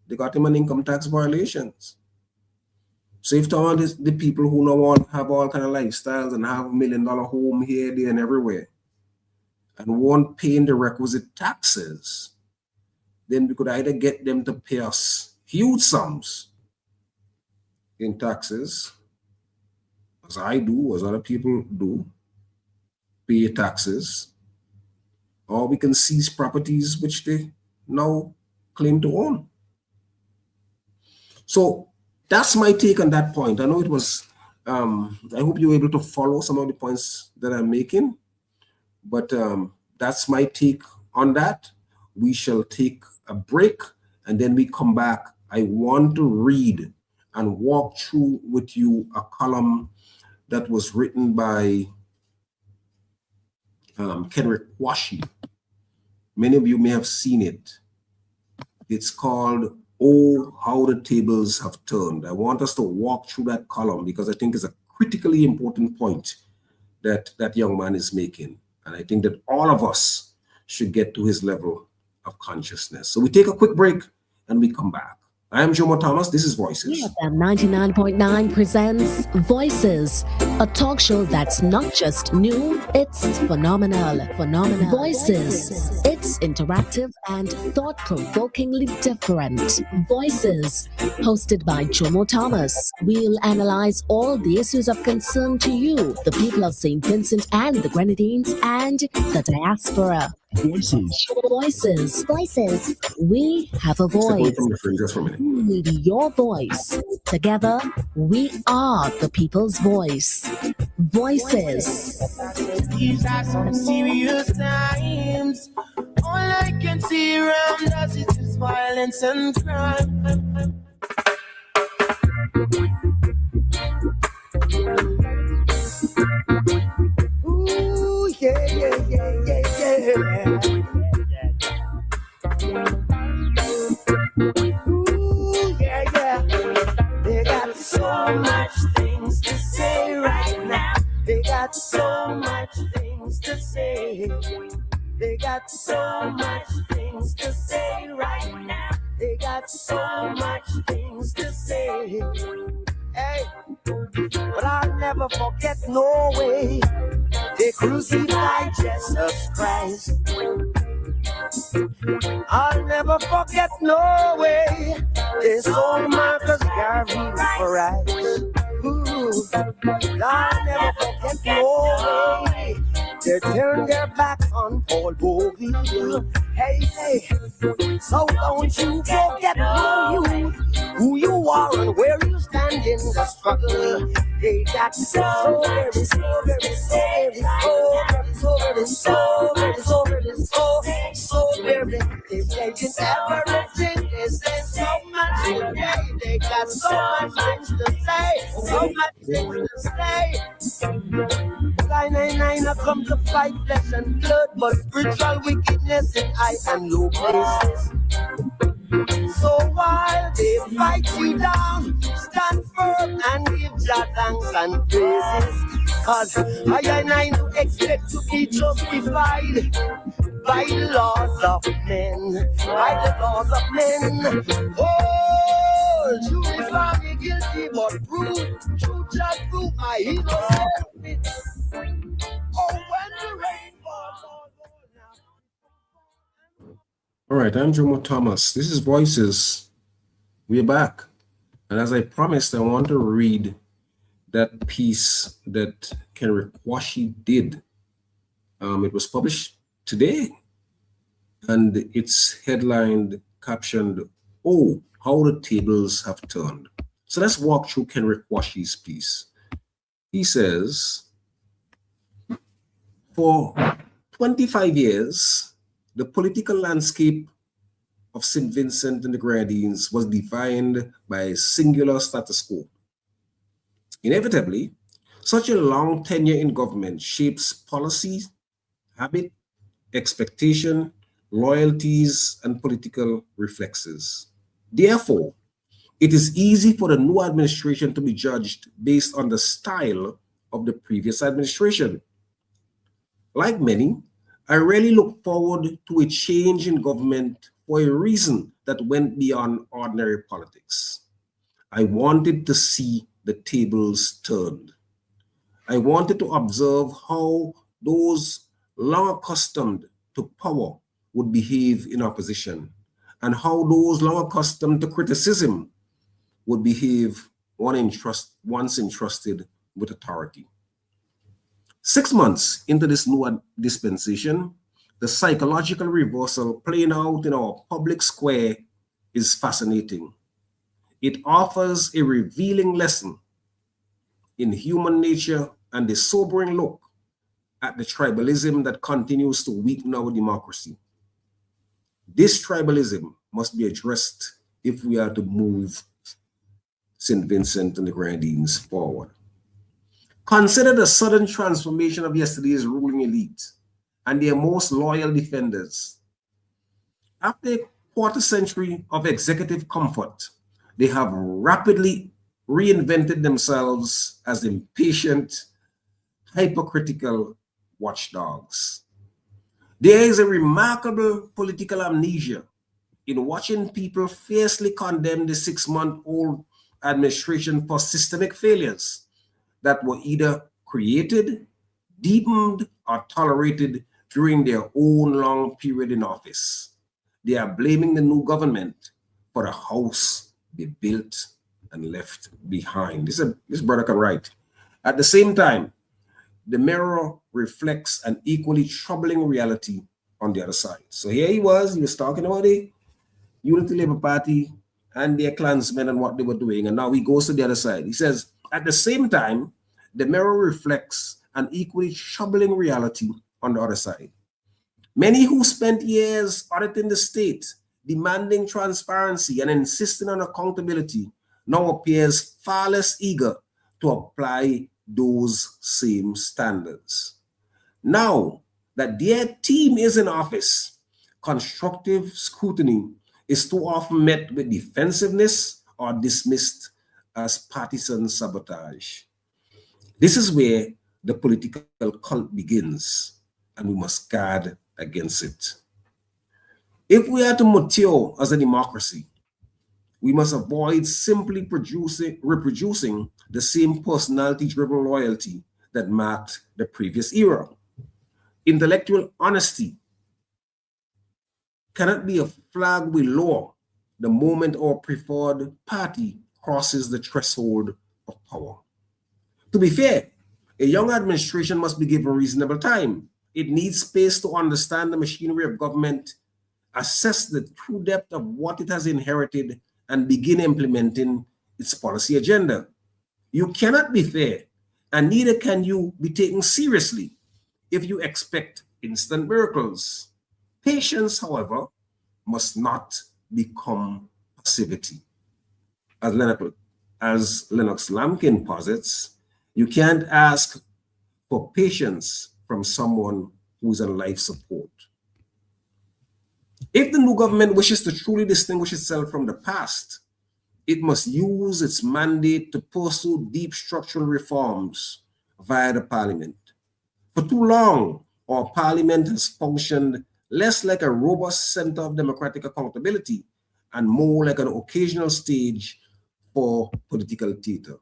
They got him on income tax violations. So if all the people who know have all kind of lifestyles and have $1 million home here, there, and everywhere, and won't pay in the requisite taxes, then we could either get them to pay us huge sums in taxes, as I do, as other people do, pay taxes, or we can seize properties which they now claim to own. So that's my take on that point. I know it was, I hope you were able to follow some of the points that I'm making, but that's my take on that. We shall take a break and then we come back. I want to read and walk through with you a column that was written by Kenrick Quashie. Many of you may have seen it. It's called "Oh, How the Tables Have Turned." I want us to walk through that column because I think it's a critically important point that that young man is making. And I think that all of us should get to his level of consciousness. So we take a quick break and we come back. I am Jomo Thomas. This is Voices. EFM 99.9 presents Voices, a talk show that's not just new, it's phenomenal. Voices, it's interactive and thought-provokingly different. Voices, hosted by Jomo Thomas. We'll analyze all the issues of concern to you, the people of St. Vincent and the Grenadines, and the diaspora. Voices. We have a voice. We need your voice. Together, we are the people's voice. Voices. These are some serious times. All I can see around us is violence and crime. Ooh, yeah. Ooh, yeah. They got so much things to say right now. They got so much things to say. They got so much things to say right now. They got so much things to say. Hey, but I'll never forget no way they crucified Jesus Christ. I'll never forget no way they sold Marcus Garvey for rights. I'll never forget no way they turned their back on Paul Bogle. Hey, so don't you forget who you are and where you stand in the struggle. They got so very, they've taken everything. They say so much today. They got so much things to say, so much things to say. 999 I come to fight flesh and blood, but spiritual wickedness in high and low places. So while they fight you down, stand firm and give Jah thanks and praises. Cause I and I do expect to be justified by the laws of men, by the laws of men. Oh, truly found me guilty, but prove, true just prove my innocence. Oh, when the rain falls, All right, I'm Jomo Thomas. This is Voices. We're back. And as I promised, I want to read that piece that Kenrick Washi did. It was published today, and it's headlined, captioned, "Oh, how the tables have turned." So let's walk through Kenrick Washi's piece. He says, for 25 years, the political landscape of St. Vincent and the Grenadines was defined by a singular status quo. Inevitably, such a long tenure in government shapes policy, habit, expectation, loyalties, and political reflexes. Therefore, it is easy for the new administration to be judged based on the style of the previous administration. Like many, I really look forward to a change in government for a reason that went beyond ordinary politics. I wanted to see the tables turned. I wanted to observe how those long accustomed to power would behave in opposition, and how those long accustomed to criticism would behave once entrusted with authority. 6 months into this new dispensation, the psychological reversal playing out in our public square is fascinating. It offers a revealing lesson in human nature and a sobering look at the tribalism that continues to weaken our democracy. This tribalism must be addressed if we are to move St. Vincent and the Grenadines forward. Consider the sudden transformation of yesterday's ruling elite and their most loyal defenders. After a quarter century of executive comfort, they have rapidly reinvented themselves as impatient, hypercritical watchdogs. There is a remarkable political amnesia in watching people fiercely condemn the 6-month-old administration for systemic failures that were either created, deepened, or tolerated during their own long period in office. They are blaming the new government for the house they built and left behind. This brother can write. At the same time, the mirror reflects an equally troubling reality on the other side. So here he was talking about the Unity Labour Party and their clansmen and what they were doing. And now he goes to the other side. He says, at the same time, the mirror reflects an equally troubling reality on the other side. Many who spent years auditing the state, demanding transparency and insisting on accountability, now appears far less eager to apply those same standards. Now that their team is in office, constructive scrutiny is too often met with defensiveness or dismissed as partisan sabotage. This is where the political cult begins, and we must guard against it. If we are to mature as a democracy, we must avoid simply reproducing the same personality-driven loyalty that marked the previous era. Intellectual honesty cannot be a flag we lower the moment our preferred party crosses the threshold of power. To be fair, a young administration must be given reasonable time. It needs space to understand the machinery of government, assess the true depth of what it has inherited, and begin implementing its policy agenda. You cannot be fair, and neither can you be taken seriously if you expect instant miracles. Patience, however, must not become passivity. As Lennox Lampkin posits, you can't ask for patience from someone who's on life support. If the new government wishes to truly distinguish itself from the past, it must use its mandate to pursue deep structural reforms via the parliament. For too long, our parliament has functioned less like a robust center of democratic accountability and more like an occasional stage for political theater.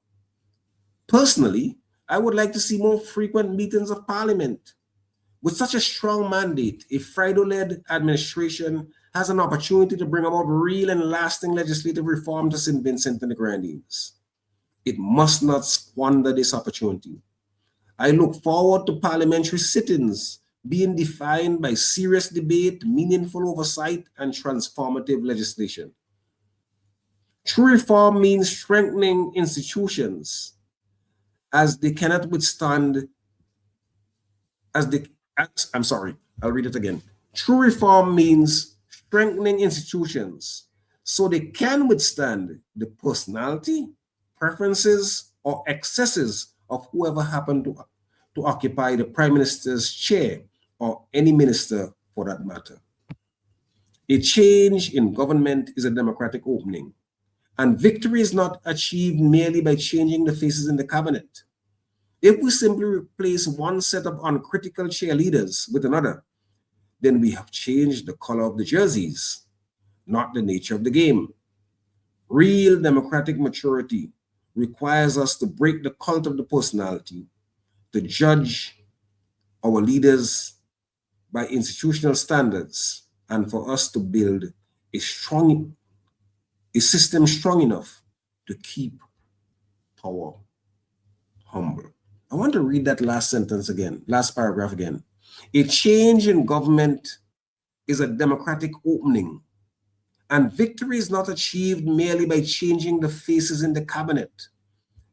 Personally, I would like to see more frequent meetings of parliament. With such a strong mandate, a Friday-led administration has an opportunity to bring about real and lasting legislative reform to St. Vincent and the Grenadines. It must not squander this opportunity. I look forward to parliamentary sittings being defined by serious debate, meaningful oversight, and transformative legislation. True reform means strengthening institutions as they cannot withstand, I'll read it again. True reform means strengthening institutions so they can withstand the personality, preferences, or excesses of whoever happened to occupy the prime minister's chair or any minister for that matter. A change in government is a democratic opening, and victory is not achieved merely by changing the faces in the cabinet. If we simply replace one set of uncritical cheerleaders with another, then we have changed the color of the jerseys, not the nature of the game. Real democratic maturity requires us to break the cult of the personality, to judge our leaders by institutional standards, and for us to build a system strong enough to keep power humble. I want to read that last sentence again, last paragraph again. A change in government is a democratic opening, and victory is not achieved merely by changing the faces in the cabinet.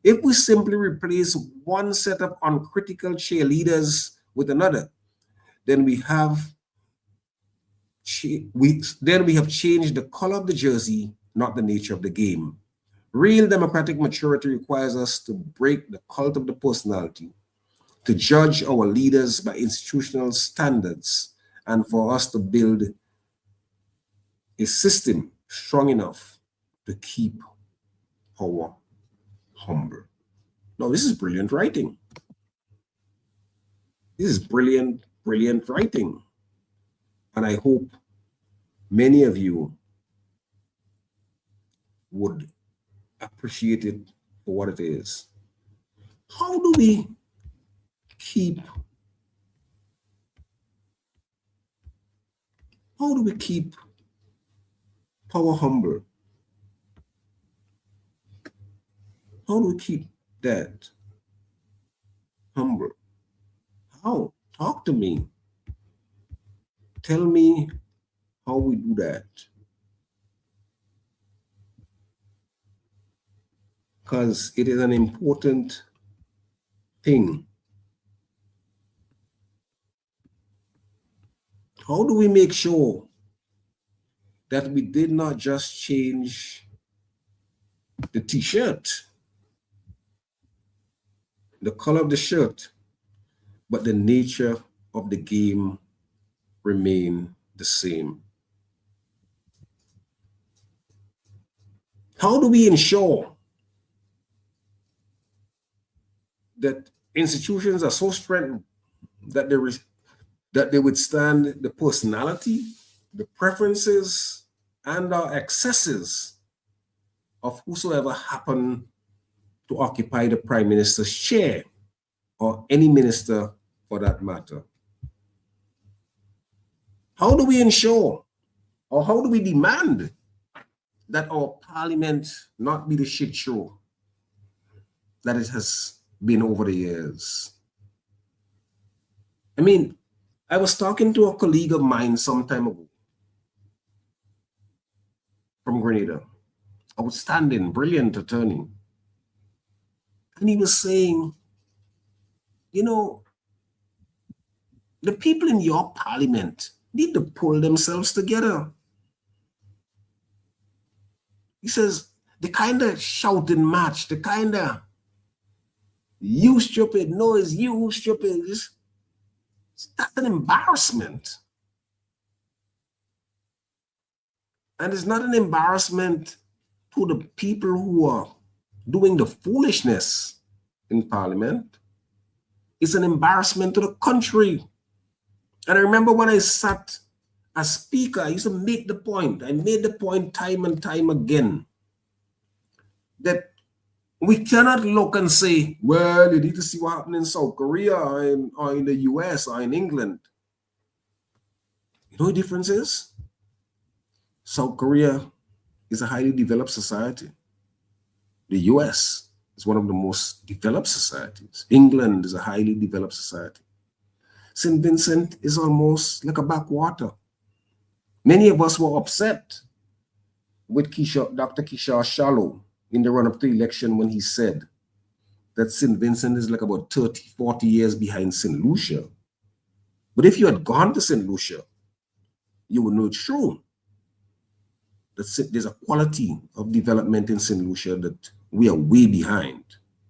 If we simply replace one set of uncritical cheerleaders with another, then we have changed the color of the jersey, not the nature of the game. Real democratic maturity requires us to break the cult of the personality, to judge our leaders by institutional standards, and for us to build a system strong enough to keep power humble. Now, this is brilliant writing. This is brilliant, brilliant writing. And I hope many of you would appreciate it for what it is. How do we keep power humble? How do we keep that humble? How? Talk to me. Tell me how we do that. Because it is an important thing. How do we make sure that we did not just change the t-shirt, the color of the shirt, but the nature of the game remain the same? How do we ensure that institutions are so strengthened that they withstand the personality, the preferences, and our excesses of whosoever happen to occupy the prime minister's chair or any minister for that matter? How do we ensure, or how do we demand that our parliament not be the shit show that it has been over the years? I mean, I was talking to a colleague of mine some time ago from Grenada, outstanding, brilliant attorney. And he was saying, you know, the people in your parliament need to pull themselves together. He says, the kind of shouting match, the kind of you stupid, no, it's you stupid, that's an embarrassment. And it's not an embarrassment to the people who are doing the foolishness in Parliament. It's an embarrassment to the country. And I remember when I sat as Speaker, I used to make the point. I made the point time and time again that we cannot look and say, well, you need to see what happened in South Korea or in the US or in England. You know what the difference is? South Korea is a highly developed society. The US is one of the most developed societies. England is a highly developed society. St. Vincent is almost like a backwater. Many of us were upset with Dr. Kishore Shallow in the run-up to the election when he said that St. Vincent is like about 30, 40 years behind St. Lucia. But if you had gone to St. Lucia, you would know it's true. There's a quality of development in St. Lucia that we are way behind.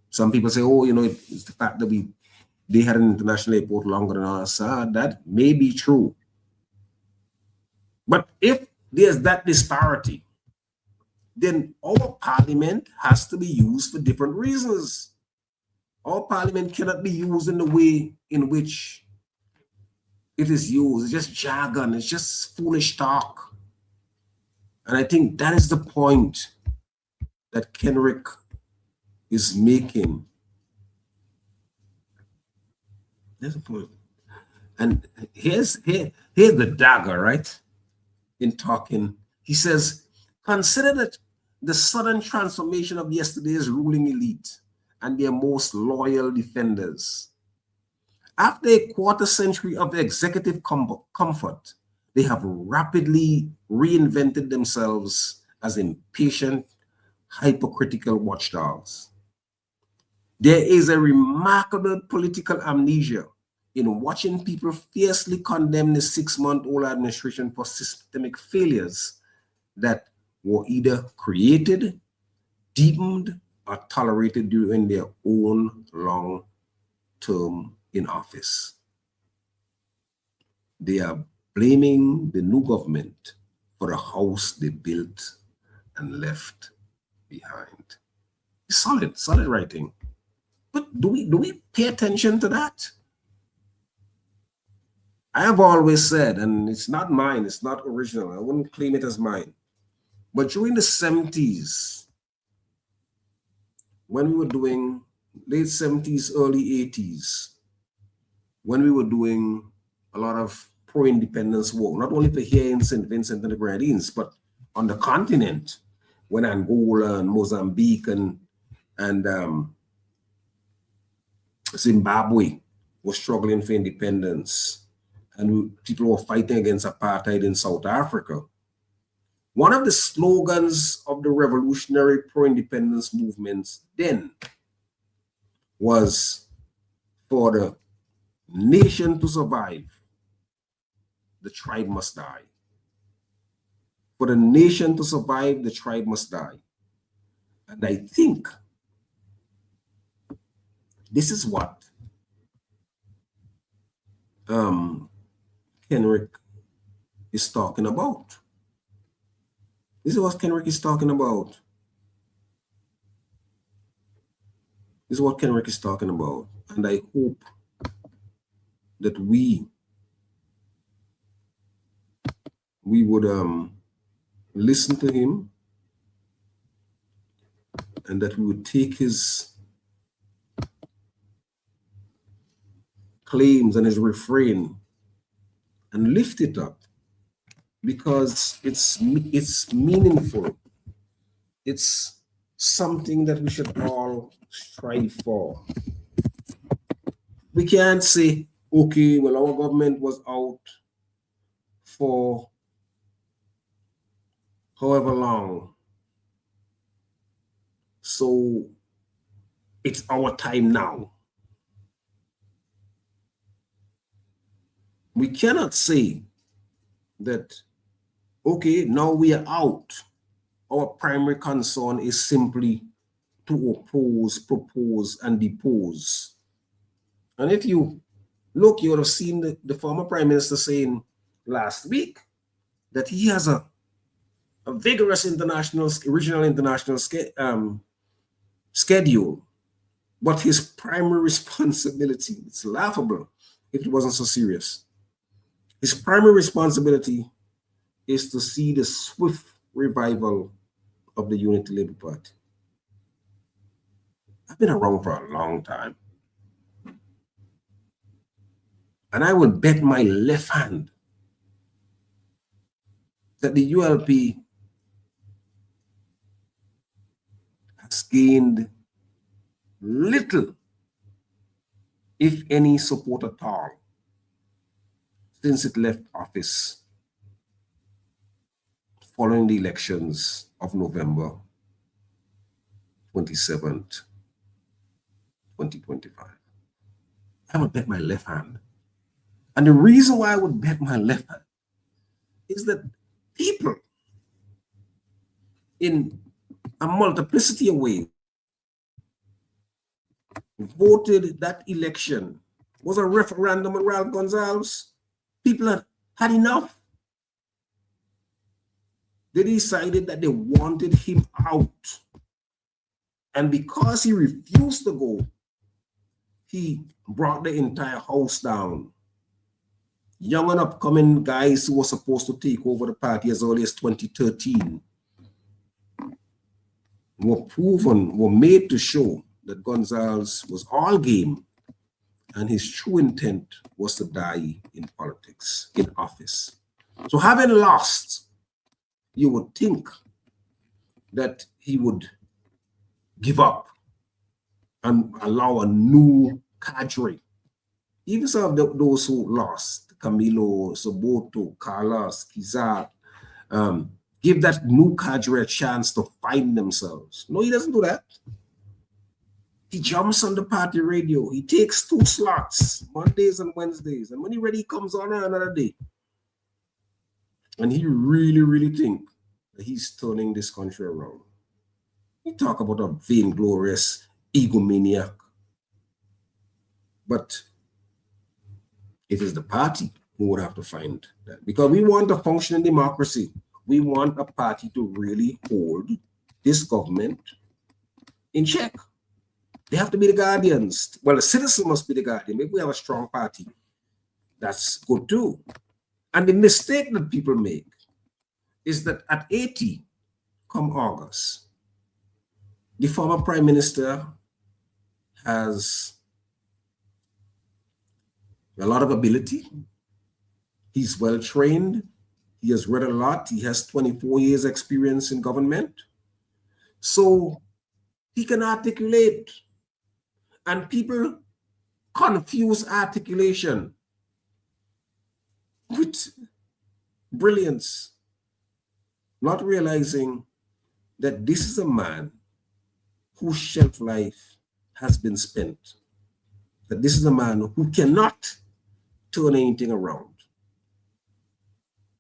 Some people say, oh, you know, it's the fact that they had an international airport longer than us. That may be true. But if there's that disparity, then our parliament has to be used for different reasons. Our parliament cannot be used in the way in which it is used. It's just jargon. It's just foolish talk. And I think that is the point that Kenrick is making. There's a point. And here's the dagger, right? In talking, he says, consider that the sudden transformation of yesterday's ruling elite and their most loyal defenders. After a quarter century of executive comfort, they have rapidly reinvented themselves as impatient, hypocritical watchdogs. There is a remarkable political amnesia in watching people fiercely condemn the 6-month-old administration for systemic failures that were either created, deepened, or tolerated during their own long term in office. They are blaming the new government for a house they built and left behind. It's solid writing. But do we pay attention to that? I have always said, and it's not mine, it's not original, I wouldn't claim it as mine, but during the 70s, when we were doing late 70s, early 80s, when we were doing a lot of pro-independence work, not only for here in St. Vincent and the Grenadines, but on the continent, when Angola and Mozambique and Zimbabwe were struggling for independence, and people were fighting against apartheid in South Africa. One of the slogans of the revolutionary pro-independence movements then was, for the nation to survive, the tribe must die. For the nation to survive, the tribe must die. And I think this is what Kenrick is talking about. This is what Kenrick is talking about. This is what Kenrick is talking about. And I hope that we would listen to him, and that we would take his claims and his refrain and lift it up, because it's meaningful. It's something that we should all strive for. We can't say, okay, well, our government was out for however long, so it's our time now. We cannot say that, okay, now we are out. Our primary concern is simply to oppose, propose, and depose. And if you look, you would have seen the former Prime Minister saying last week that he has a a vigorous regional international schedule. But his primary responsibility, it's laughable if it wasn't so serious. His primary responsibility is to see the swift revival of the Unity Labour Party. I've been around for a long time. And I would bet my left hand that the ULP has gained little, if any, support at all since it left office following the elections of November 27th, 2025. I would bet my left hand. And the reason why I would bet my left hand is that people in a multiplicity of ways voted that election was a referendum on Ralph Gonsalves. People had enough. They decided that they wanted him out. And because he refused to go, he brought the entire house down. Young and upcoming guys who were supposed to take over the party as early as 2013 were made to show that Gonsalves was all game and his true intent was to die in politics, in office. So having lost, you would think that he would give up and allow a new cadre. Even some of those who lost, Camilo, Soboto, Carlos, Kizat, give that new cadre a chance to find themselves. No, he doesn't do that. He jumps on the party radio. He takes 2 slots, Mondays and Wednesdays. And when he's ready, he comes on another day. And he really, really thinks that he's turning this country around. We talk about a vainglorious egomaniac. But it is the party who would have to find that. Because we want a functioning democracy. We want a party to really hold this government in check. They have to be the guardians. Well, the citizen must be the guardian. If we have a strong party, that's good too. And the mistake that people make is that at 80, come August, the former prime minister has a lot of ability. He's well trained. He has read a lot. He has 24 years experience in government. So he can articulate. And people confuse articulation with brilliance, not realizing that this is a man whose shelf life has been spent, that this is a man who cannot turn anything around.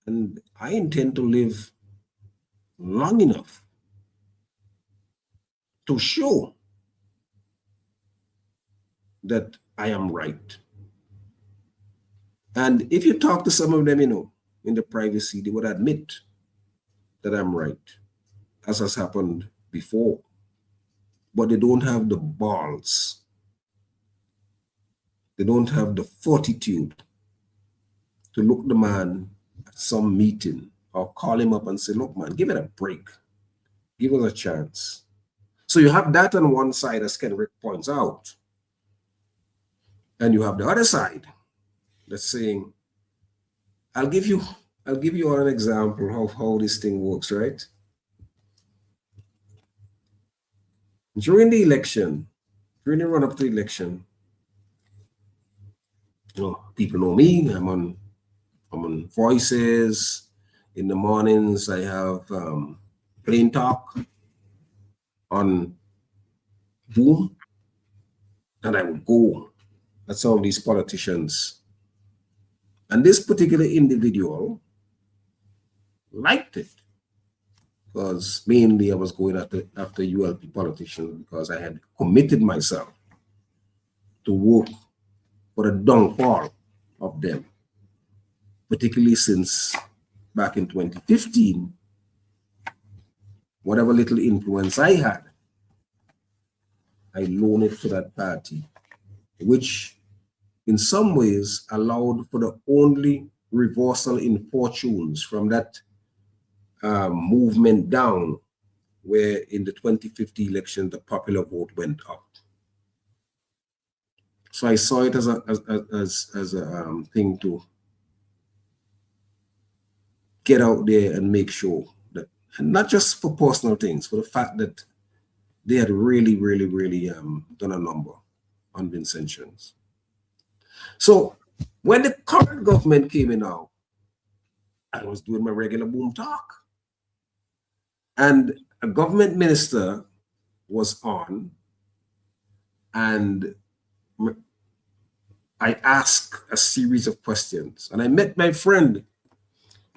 And I intend to live long enough to show that I am right. And if you talk to some of them, in the privacy, they would admit that I'm right, as has happened before. But they don't have the balls. They don't have the fortitude to look the man at some meeting or call him up and say, look, man, give it a break. Give us a chance. So you have that on one side, as Kenrick points out. And you have the other side that's saying, I'll give you an example of how this thing works, right? During the election, during the run-up to the election, people know me. I'm on Voices. In the mornings, I have Plain Talk on Boom, and I would go at some of these politicians. And this particular individual liked it, because mainly I was going after ULP politicians because I had committed myself to work for the downfall of them, particularly since back in 2015, whatever little influence I had, I loaned it to that party, which in some ways allowed for the only reversal in fortunes from that movement down, where in the 2050 election, the popular vote went up. So I saw it as a thing to get out there and make sure that, and not just for personal things, for the fact that they had really done a number on Vincent Shuns. So when the current government came in now, I was doing my regular boom talk. And a government minister was on, and I asked a series of questions. And I met my friend,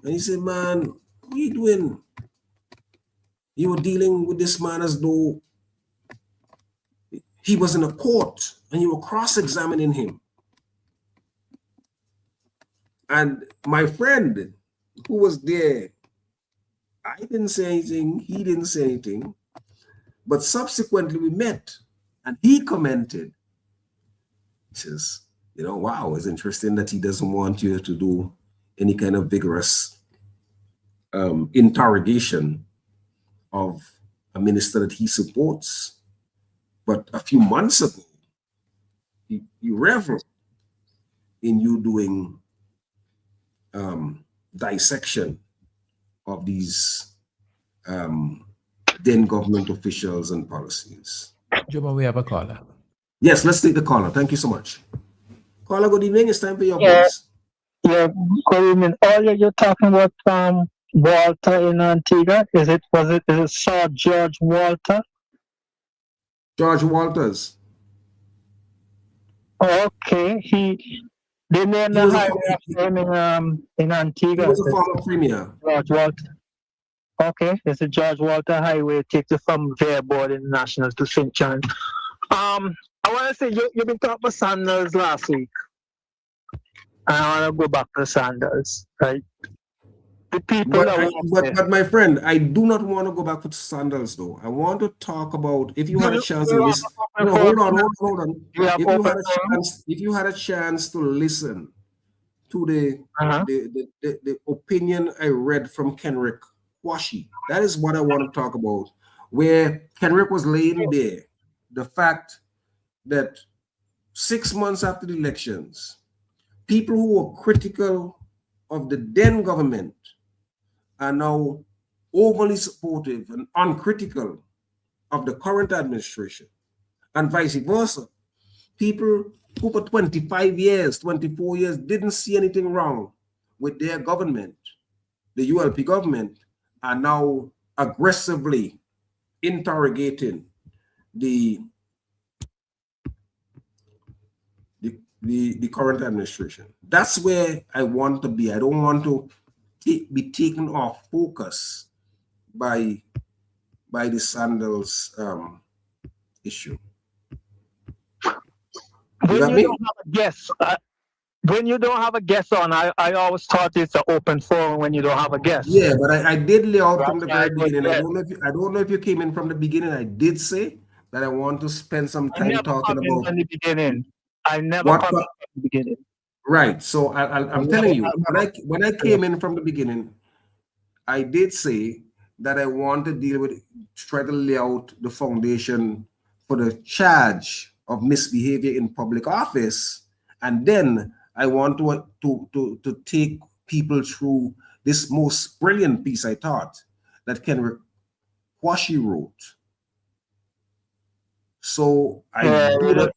and he said, man, what are you doing? You were dealing with this man as though he was in a court, and you were cross-examining him. And my friend who was there, I didn't say anything, he didn't say anything, but subsequently we met, and he commented, he says, you know, wow, it's interesting that he doesn't want you to do any kind of vigorous interrogation of a minister that he supports. But a few months ago, he reveled in you doing dissection of these then government officials and policies. Juba, we have a caller. Yes, let's take the caller. Thank you so much. Caller, good evening. It's time for your voice. Yeah, good evening. Earlier you're talking about Walter in Antigua. Is it Sir George Walter? George Walters. Okay, they named the highway after him in Antigua. He was a former premier. George Walter. Okay, it's a George Walter Highway. It takes you from Verboard International to St. John. I want to say you've been talking about Sandals last week. I want to go back to Sandals, right? The people but my friend, I do not want to go back to Sandals though. I want to talk about, if you had a chance to listen. No, hold on. If you had a chance to listen to the opinion I read from Kenrick Kwashi, that is what I want to talk about. Where Kenrick was laying there the fact that 6 months after the elections, people who were critical of the then government are now overly supportive and uncritical of the current administration, and vice versa. People who for 25 years, 24 years didn't see anything wrong with their government, the ULP government, are now aggressively interrogating the current administration. That's where I want to be. I don't want to be taken off focus by the Sandals issue. When you don't have a guest, when you don't have a guest on, I always thought it's an open forum when you don't have a guest. Yeah, but I did lay out from the very beginning. I don't know if you came in from the beginning. I did say that I want to spend some time talking about from the beginning. I never come in from the beginning. Right. So I'm telling you, when I came in from the beginning, I did say that I want to deal with, try to lay out the foundation for the charge of misbehavior in public office, and then I want to take people through this most brilliant piece I thought that Kenrick Kwashi wrote. So I do not.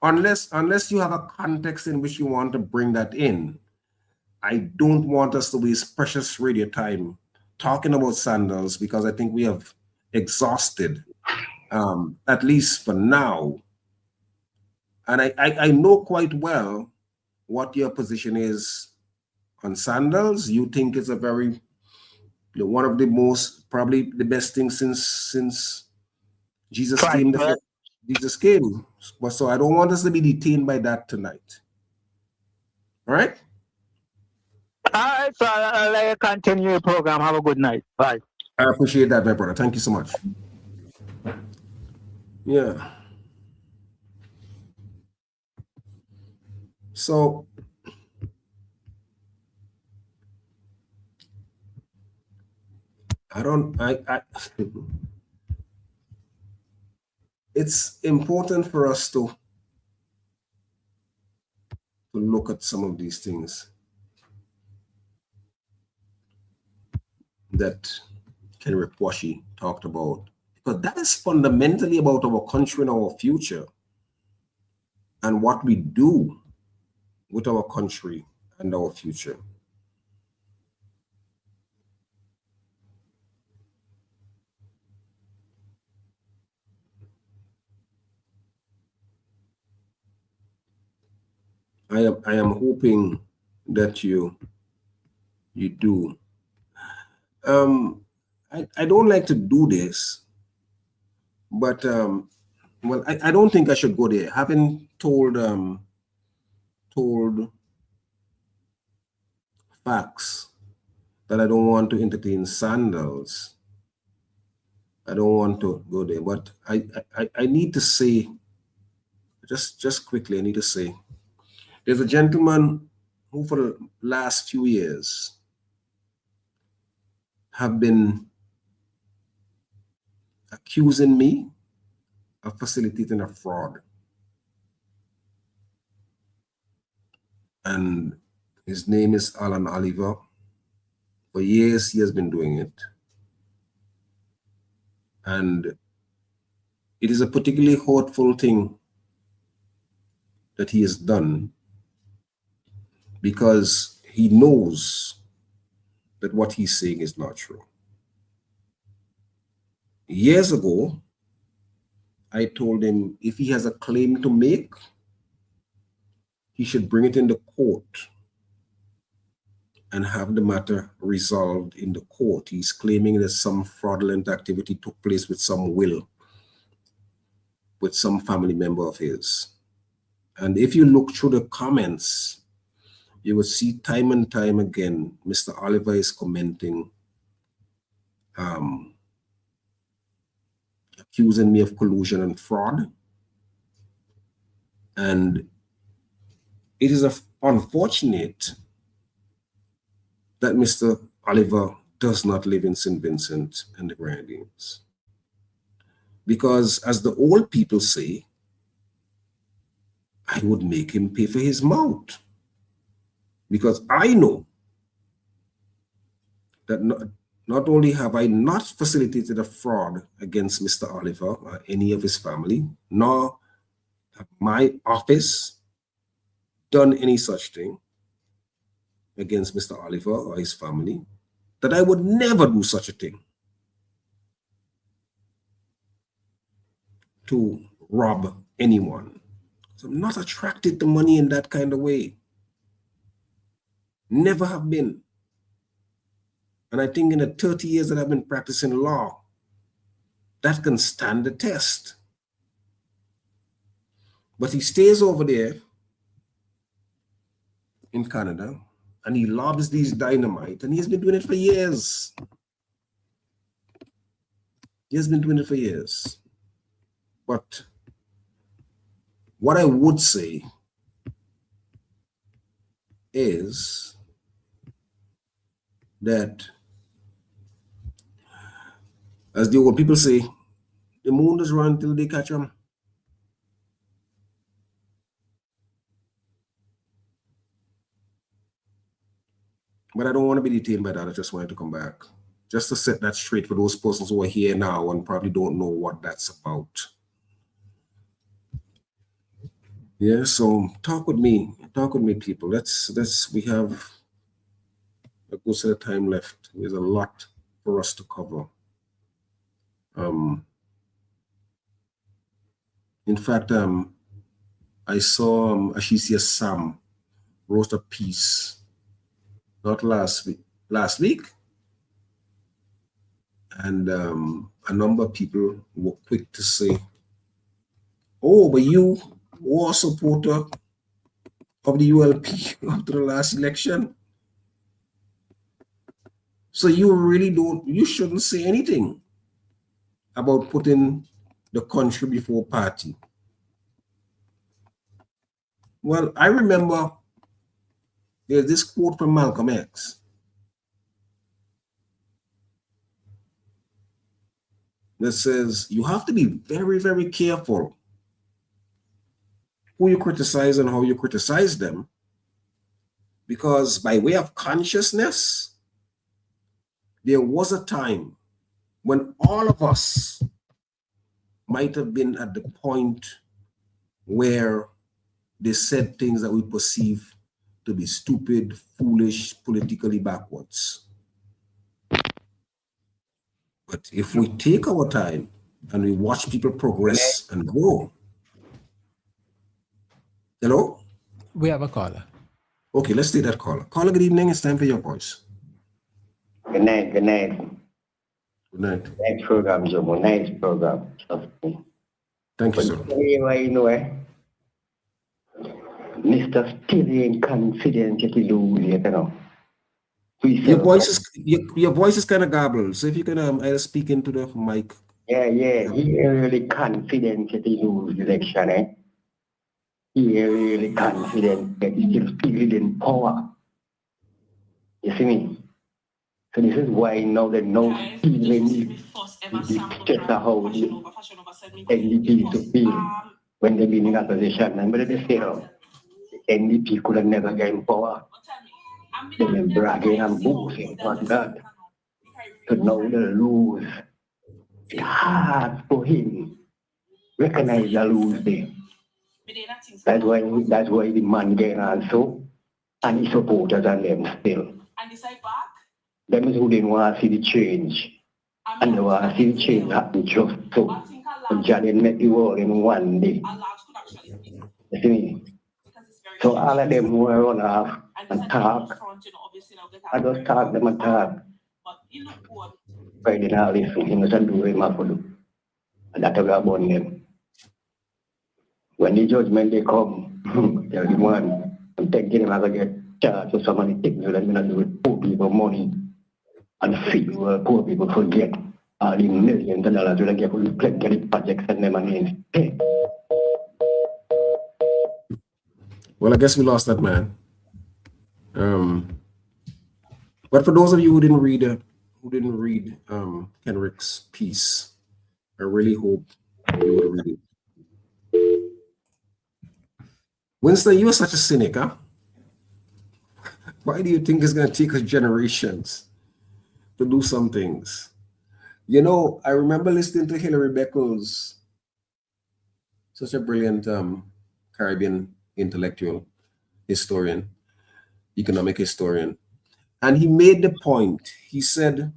Unless you have a context in which you want to bring that in, I don't want us to waste precious radio time talking about Sandals, because I think we have exhausted, at least for now. And I know quite well what your position is on Sandals. You think it's a very, one of the most, probably the best things since Jesus came. Jesus came. So I don't want us to be detained by that tonight. All right? All right, so I'll let you continue your program. Have a good night. Bye. I appreciate that, my brother. Thank you so much. Yeah. So I it's important for us to look at some of these things that Kenry Kwashi talked about, because that is fundamentally about our country and our future and what we do with our country and our future. I am hoping that you do. I don't like to do this, but well, I don't think I should go there. Having told facts that I don't want to entertain sandals, I don't want to go there. But I need to say, just quickly, I need to say, there's a gentleman who for the last few years have been accusing me of facilitating a fraud. And his name is Alan Oliver. For years, he has been doing it. And it is a particularly hurtful thing that he has done, because he knows that what he's saying is not true. Years ago, I told him if he has a claim to make, he should bring it in the court and have the matter resolved in the court. He's claiming that some fraudulent activity took place with some will, with some family member of his. And if you look through the comments, you will see time and time again, Mr. Oliver is commenting, accusing me of collusion and fraud. And it is unfortunate that Mr. Oliver does not live in St. Vincent and the Grenadines. Because as the old people say, I would make him pay for his mouth. Because I know that not only have I not facilitated a fraud against Mr. Oliver or any of his family, nor have my office done any such thing against Mr. Oliver or his family, that I would never do such a thing to rob anyone. So I'm not attracted to money in that kind of way. Never have been. And I think in the 30 years that I've been practicing law, that can stand the test. But he stays over there in Canada and he lobs these dynamite, and he's been doing it for years. He has been doing it for years. But what I would say is that, as the old people say, the moon does run till they catch them. But I don't want to be detained by that. I just wanted to come back, just to set that straight for those persons who are here now and probably don't know what that's about. Yeah, so talk with me, people. We have a good set of time left. There's a lot for us to cover. In fact, I saw Ashisia Sam wrote a piece, not last week, and a number of people were quick to say, oh, but you were a supporter of the ULP after the last election. So you shouldn't say anything about putting the country before party. Well, I remember there's this quote from Malcolm X. That says you have to be very, very careful who you criticize and how you criticize them, because by way of consciousness, there was a time when all of us might have been at the point where they said things that we perceive to be stupid, foolish, politically backwards. But if we take our time and we watch people progress and grow. Hello? We have a caller. Okay, let's take that caller. Caller, good evening. It's time for your voice. Good night, good night. Good night. Nice program, Jomo. Nice program. Thank you, sir. You know, Mr. Still ain't confident that he lose yet, you know. Your voice is kind of garbled. So if you can either speak into the mic. Yeah. He ain't really confident that he lose the election, eh? He ain't really confident that he still feeling in power. You see me? So this is why now they know feeling just how the NDP to feel when they've been in opposition. And but they say, the NDP could have never gained power. They've been bragging and boasting on that. So now they lose. It's hard for him to recognize the lose there. That's why the man gain also, and his supporters and them still. Them is who didn't want to see the change. And they want to see the change happen just so. So Jaden met the world in one day. You see me? So all of them who are run off and talk, I just talk them and talk. But they don't listen. He doesn't do what he must do. And that's how we burn them. When the judgment they come, they're the one. I'm thinking I'm going to get charged for somebody taking you, and I'm going to do with poor people money. And feel where poor people forget all the millions of dollars they get for the plenty projects and them and hey. Well, I guess we lost that man. But for those of you who didn't read Kenrick's piece, I really hope you would read it. Winston, you are such a cynic, huh? Why do you think it's going to take us generations to do some things? You know, I remember listening to Hilary Beckles, such a brilliant Caribbean intellectual, historian, economic historian. And he made the point, he said,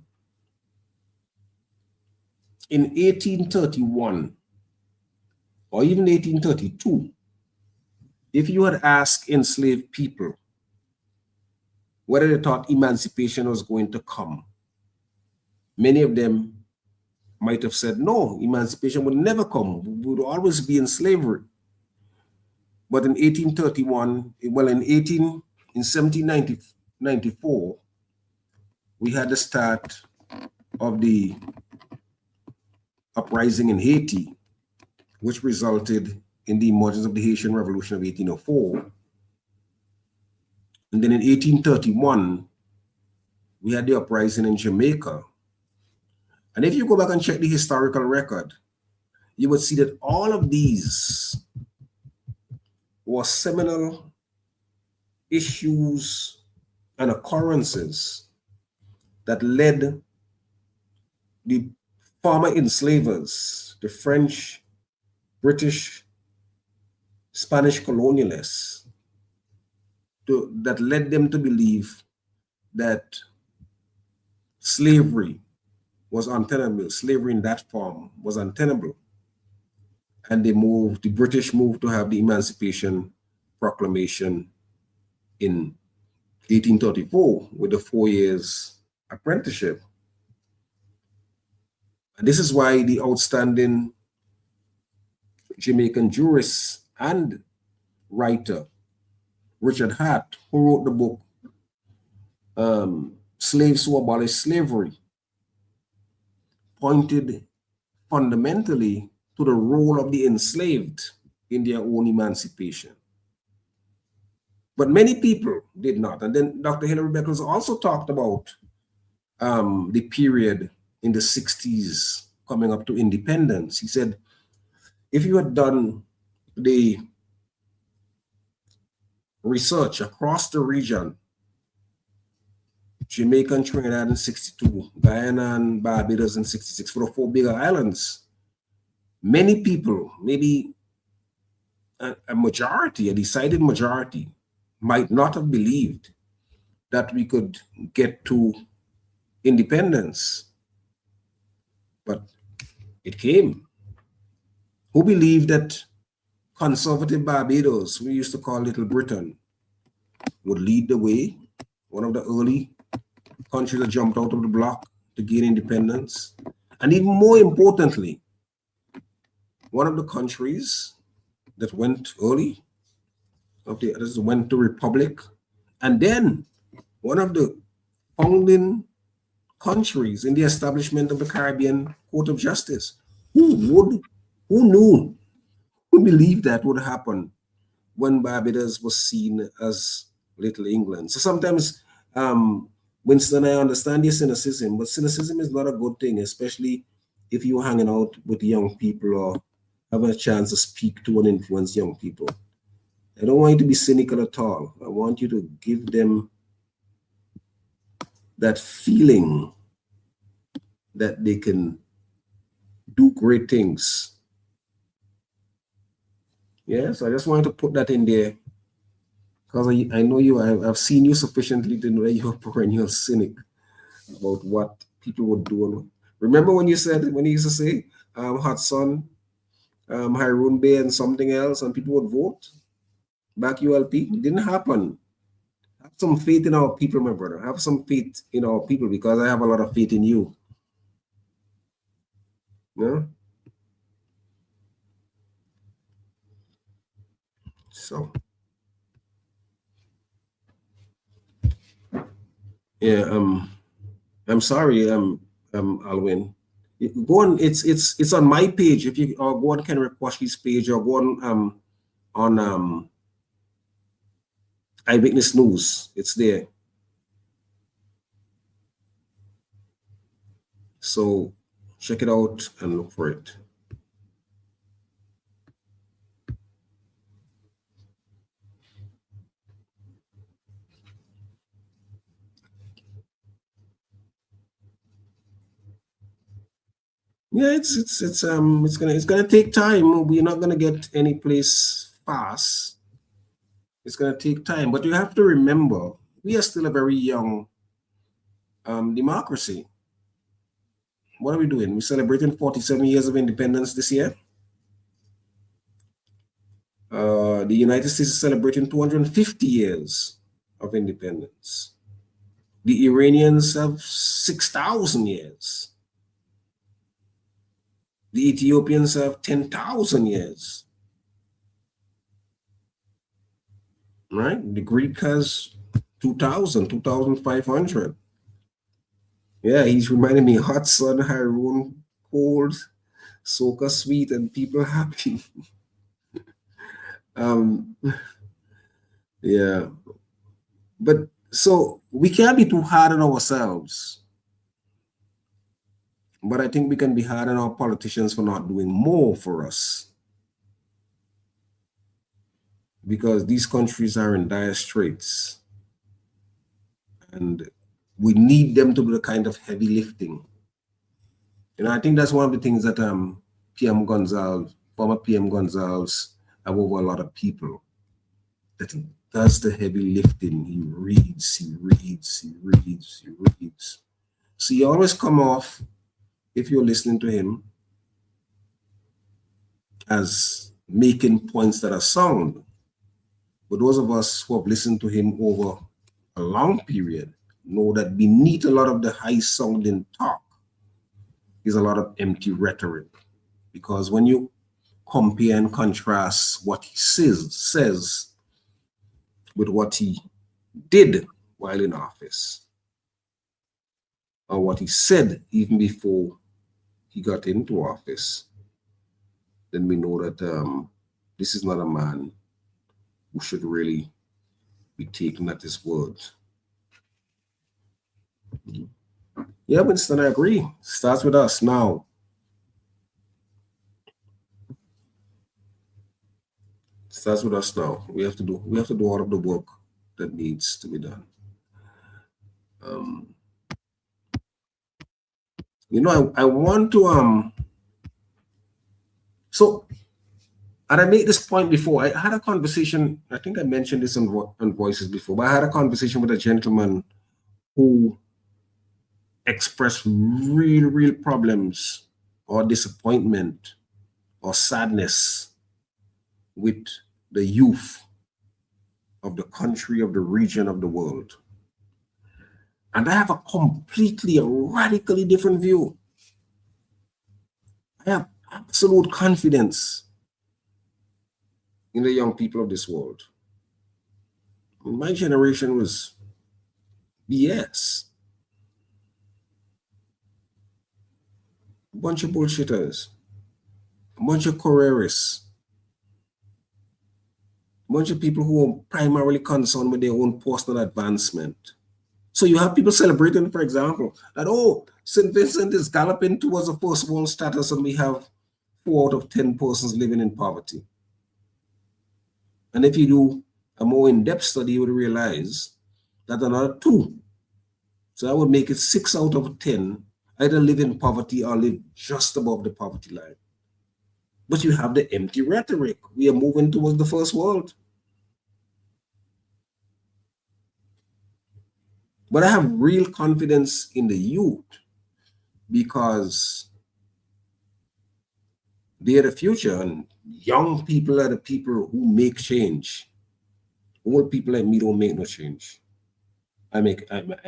in 1831 or even 1832, if you had asked enslaved people whether they thought emancipation was going to come, many of them might have said, no, emancipation would never come. We would always be in slavery. But in 1831, well, in 1794, we had the start of the uprising in Haiti, which resulted in the emergence of the Haitian Revolution of 1804. And then in 1831, we had the uprising in Jamaica. And if you go back and check the historical record, you would see that all of these were seminal issues and occurrences that led the former enslavers, the French, British, Spanish colonialists, that led them to believe that slavery was untenable. Slavery in that form was untenable. And the British moved to have the Emancipation Proclamation in 1834 with the 4 years apprenticeship. And this is why the outstanding Jamaican jurist and writer, Richard Hart, who wrote the book slaves who abolished slavery pointed fundamentally to the role of the enslaved in their own emancipation. But many people did not. And then Dr. Hilary Beckles also talked about the period in the 60s coming up to independence. He said, if you had done the research across the region, Jamaica and Trinidad in 62, Guyana and Barbados in 66, for the 4 bigger islands, many people, maybe a majority, a decided majority, might not have believed that we could get to independence. But it came. Who believed that conservative Barbados, we used to call Little Britain, would lead the way? One of the early countries that jumped out of the block to gain independence. And even more importantly, one of the countries that went early, went to republic, and then one of the founding countries in the establishment of the Caribbean Court of Justice. Who knew, who believed that would happen when Barbados was seen as Little England? So sometimes, Winston, I understand your cynicism, but cynicism is not a good thing, especially if you're hanging out with young people or having a chance to speak to and influence young people. I don't want you to be cynical at all. I want you to give them that feeling that they can do great things. Yes, I just wanted to put that in there because I know you, I've seen you sufficiently to know that you're a perennial cynic about what people would do. Remember when you used to say Hudson, Haroon Bay and something else, and people would vote back ULP? It didn't happen. Have some faith in our people, my brother. Have some faith in our people, because I have a lot of faith in you. Yeah. So, yeah. I'm sorry. Alwyn. Go on. It's on my page. If you go on Ken Rekwashi's page, or go on Eyewitness News. It's there. So check it out and look for it. Yeah, it's gonna take time. We're not gonna get any place fast. It's gonna take time, but you have to remember, we are still a very young democracy. What are we doing? We're celebrating 47 years of independence this year. The United States is celebrating 250 years of independence. The Iranians have 6,000 years. The Ethiopians have 10,000 years. Right? The Greek has 2,500. Yeah, he's reminding me hot sun, Haroon, cold, soca sweet, and people happy. Yeah. But so we can't be too hard on ourselves. But I think we can be hard on our politicians for not doing more for us. Because these countries are in dire straits. And we need them to do the kind of heavy lifting. And I think that's one of the things that PM Gonzalez, former PM Gonzalez, have over a lot of people. That he does the heavy lifting. He reads. So you always come off, if you're listening to him, as making points that are sound. But those of us who have listened to him over a long period know that beneath a lot of the high-sounding talk is a lot of empty rhetoric. Because when you compare and contrast what he says with what he did while in office, or what he said even before he got into office, then we know that this is not a man who should really be taken at his word. Yeah, Winston, I agree. Starts with us now. Starts with us now. We have to do all of the work that needs to be done. You know, I want to so, and I made this point before. I had a conversation, I think I mentioned this on Voices before, but I had a conversation with a gentleman who expressed real problems or disappointment or sadness with the youth of the country, of the region, of the world. And I have a completely, radically different view. I have absolute confidence in the young people of this world. My generation was BS. A bunch of bullshitters, a bunch of careerists, a bunch of people who are primarily concerned with their own personal advancement. So you have people celebrating, for example, that, oh, St. Vincent is galloping towards a first world status and we have 4 out of 10 persons living in poverty. And if you do a more in-depth study, you would realize that another 2, so I would make it 6 out of 10, either live in poverty or live just above the poverty line. But you have the empty rhetoric. We are moving towards the first world. But I have real confidence in the youth because they are the future, and young people are the people who make change. Old people like me don't make no change. I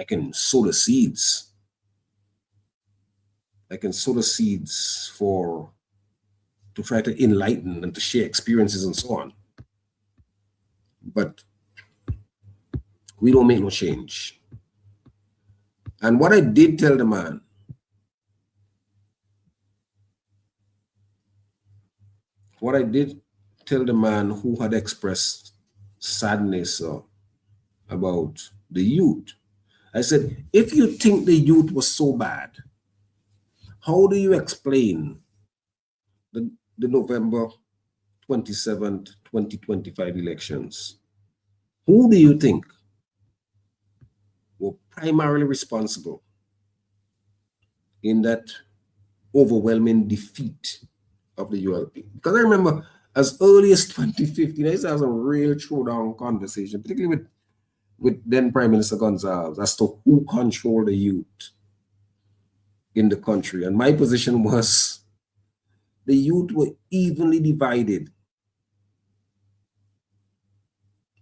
can sow the seeds. I can sow the seeds to try to enlighten and to share experiences and so on. But we don't make no change. And what I did tell the man, who had expressed sadness about the youth, I said, if you think the youth was so bad, how do you explain the November 27th, 2025 elections? Who do you think were primarily responsible in that overwhelming defeat of the ULP? Because I remember as early as 2015, I used to have a real throwdown conversation, particularly with then Prime Minister Gonzalez, as to who controlled the youth in the country. And my position was the youth were evenly divided.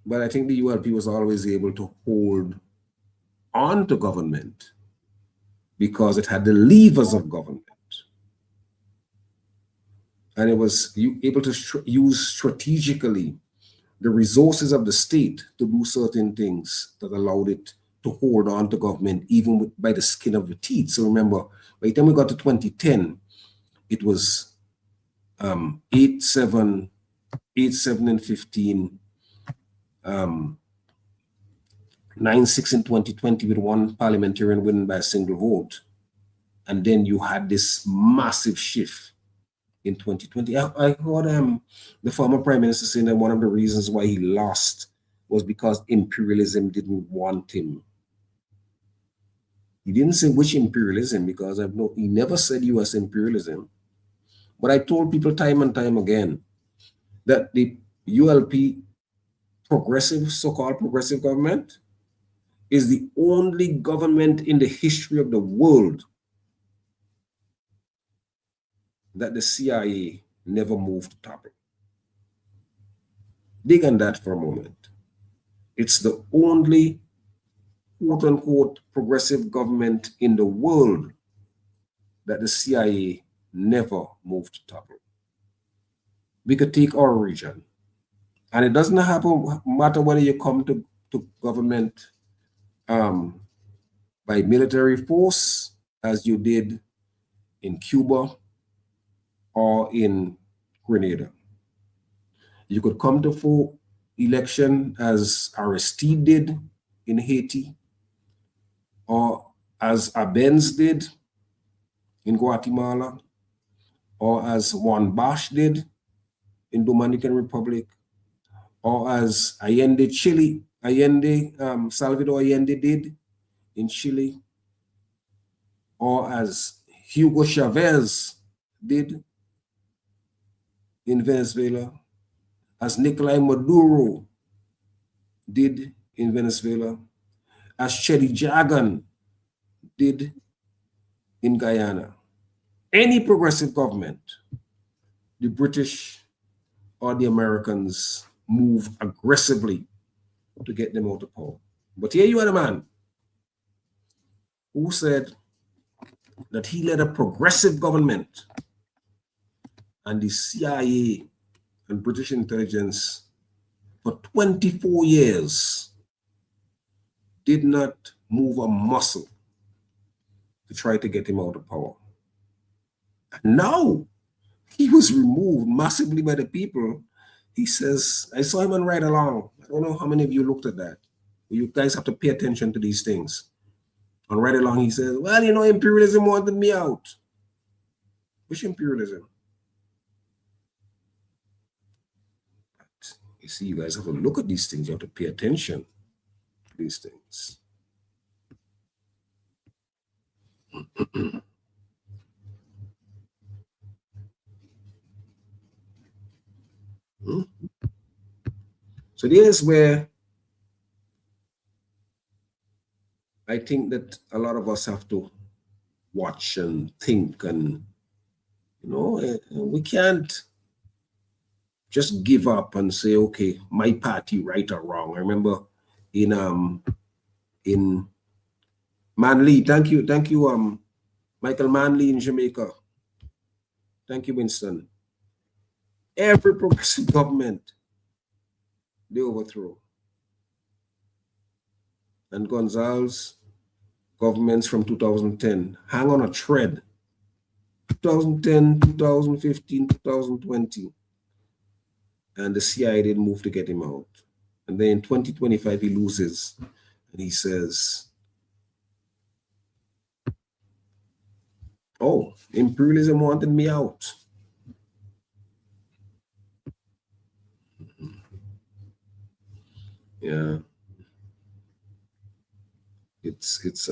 But I think the ULP was always able to hold on to government because it had the levers of government. And it was able to use strategically the resources of the state to do certain things that allowed it to hold on to government even by the skin of the teeth. So remember, by the time we got to 2010, it was 8-7 and 15, 9-6 in 2020 with one parliamentarian winning by a single vote. And then you had this massive shift in 2020. I heard the former Prime Minister saying that one of the reasons why he lost was because imperialism didn't want him. He didn't say which imperialism, because he never said US imperialism. But I told people time and time again that the ULP so-called progressive government is the only government in the history of the world that the CIA never moved to topple. Dig on that for a moment. It's the only quote-unquote progressive government in the world that the CIA never moved to topple. We could take our region, and it doesn't matter whether you come to government by military force as you did in Cuba or in Grenada. You could come to full election as Aristide did in Haiti, or as Arbenz did in Guatemala, or as Juan Bosch did in Dominican Republic, or as Salvador Allende did in Chile, or as Hugo Chavez did in Venezuela, as Nicolás Maduro did in Venezuela, as Cheddi Jagan did in Guyana. Any progressive government, the British or the Americans move aggressively to get them out of power. But here you are the man who said that he led a progressive government, and the CIA and British intelligence for 24 years did not move a muscle to try to get him out of power. And now he was removed massively by the people. He says, I saw him on Ride Along. I don't know how many of you looked at that. You guys have to pay attention to these things. On Ride Along, he says, well, you know, imperialism wanted me out. Which imperialism? You see, you guys have to look at these things. You have to pay attention to these things. So there's where I think that a lot of us have to watch and think, and you know, we can't just give up and say, okay, my party right or wrong. I remember in Manly, thank you, Michael Manley in Jamaica. Thank you, Winston. Every progressive government they overthrow. And Gonzalez governments from 2010 hang on a thread. 2010, 2015, 2020. And the CIA didn't move to get him out. And then in 2025, he loses. And he says, oh, imperialism wanted me out. Yeah. It's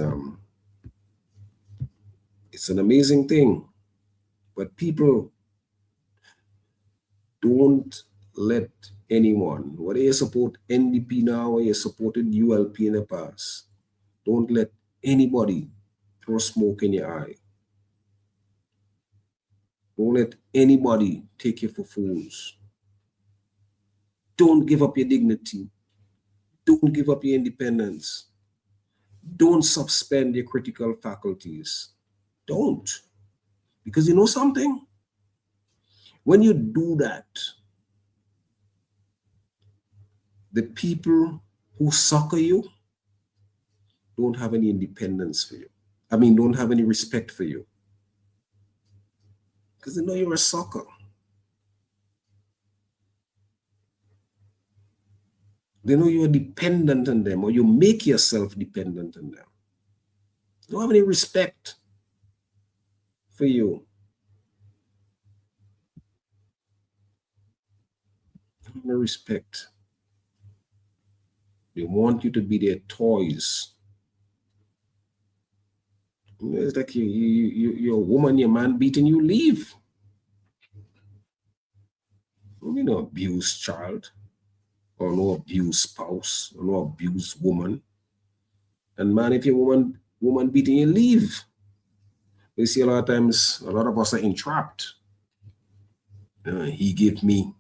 an amazing thing. But people don't let anyone, whether you support NDP now or you supported ULP in the past, don't let anybody throw smoke in your eye. Don't let anybody take you for fools. Don't give up your dignity. Don't give up your independence. Don't suspend your critical faculties. Don't. Because you know something? When you do that, the people who succor you don't have any independence for you. I mean, don't have any respect for you. Because they know you're a sucker. They know you're dependent on them, or you make yourself dependent on them. They don't have any respect for you. No respect. They want you to be their toys. It's like you're a woman, your man beating you, leave. You know, abused child, or no abused spouse, or no abused woman. And man, if you're woman beating you, leave. You see, a lot of times, a lot of us are entrapped. He give me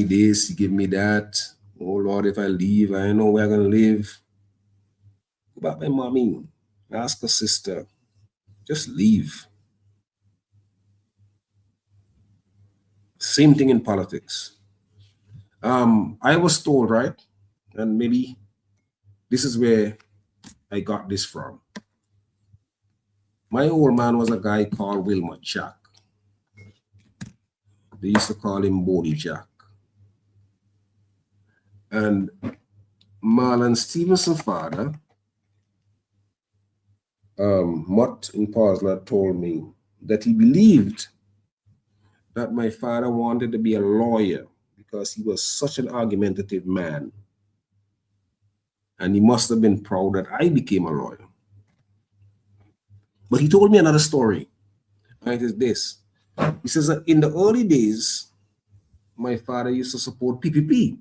this, he give me that. Oh Lord, if I leave, I don't know where I'm gonna live. Go back my mommy, ask her sister, just leave. Same thing in politics. I was told, right? And maybe this is where I got this from. My old man was a guy called Wilmot Jack. They used to call him Boney Jack. And Marlon Stevenson's father, Mott in Posner, told me that he believed that my father wanted to be a lawyer because he was such an argumentative man. And he must have been proud that I became a lawyer. But he told me another story, and it is this. He says that in the early days, my father used to support PPP,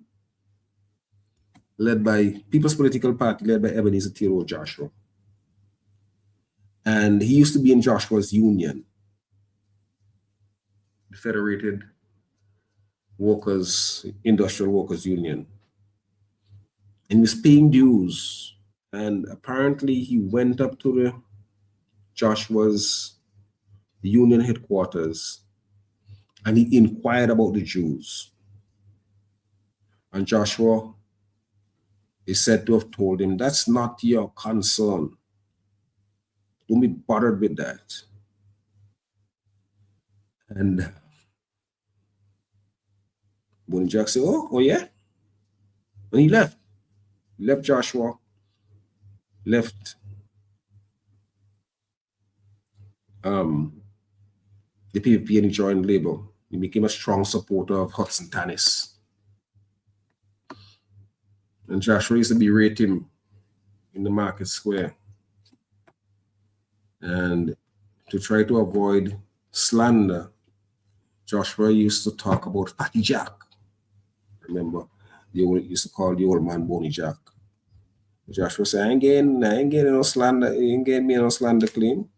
led by People's Political Party, led by Ebenezer Theodore Joshua. And he used to be in Joshua's union, the Federated Workers, Industrial Workers Union. And he was paying dues. And apparently he went up to the Joshua's union headquarters and he inquired about the Jews. And Joshua is said to have told him, that's not your concern. Don't be bothered with that. And Boney Jack said, oh yeah. And he left. He left Joshua, left the PPP, and he joined Labour. He became a strong supporter of Hudson Tanis. And Joshua used to berate him in the market square. And to try to avoid slander, Joshua used to talk about Fatty Jack. Remember, they used to call the old man Boney Jack. Joshua said, I ain't getting no slander, ain't getting me no slander claim.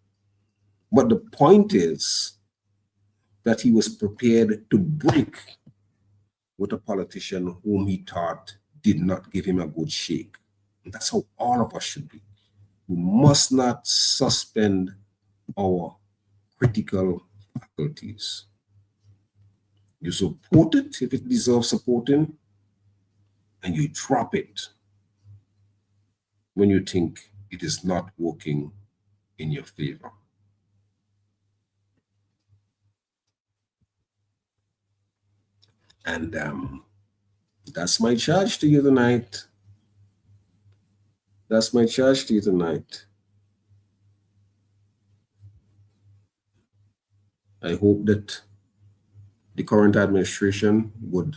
But the point is that he was prepared to break with a politician whom he thought did not give him a good shake. And that's how all of us should be. We must not suspend our critical faculties. You support it if it deserves supporting, and you drop it when you think it is not working in your favor. And that's my charge to you tonight. That's my charge to you tonight. I hope that the current administration would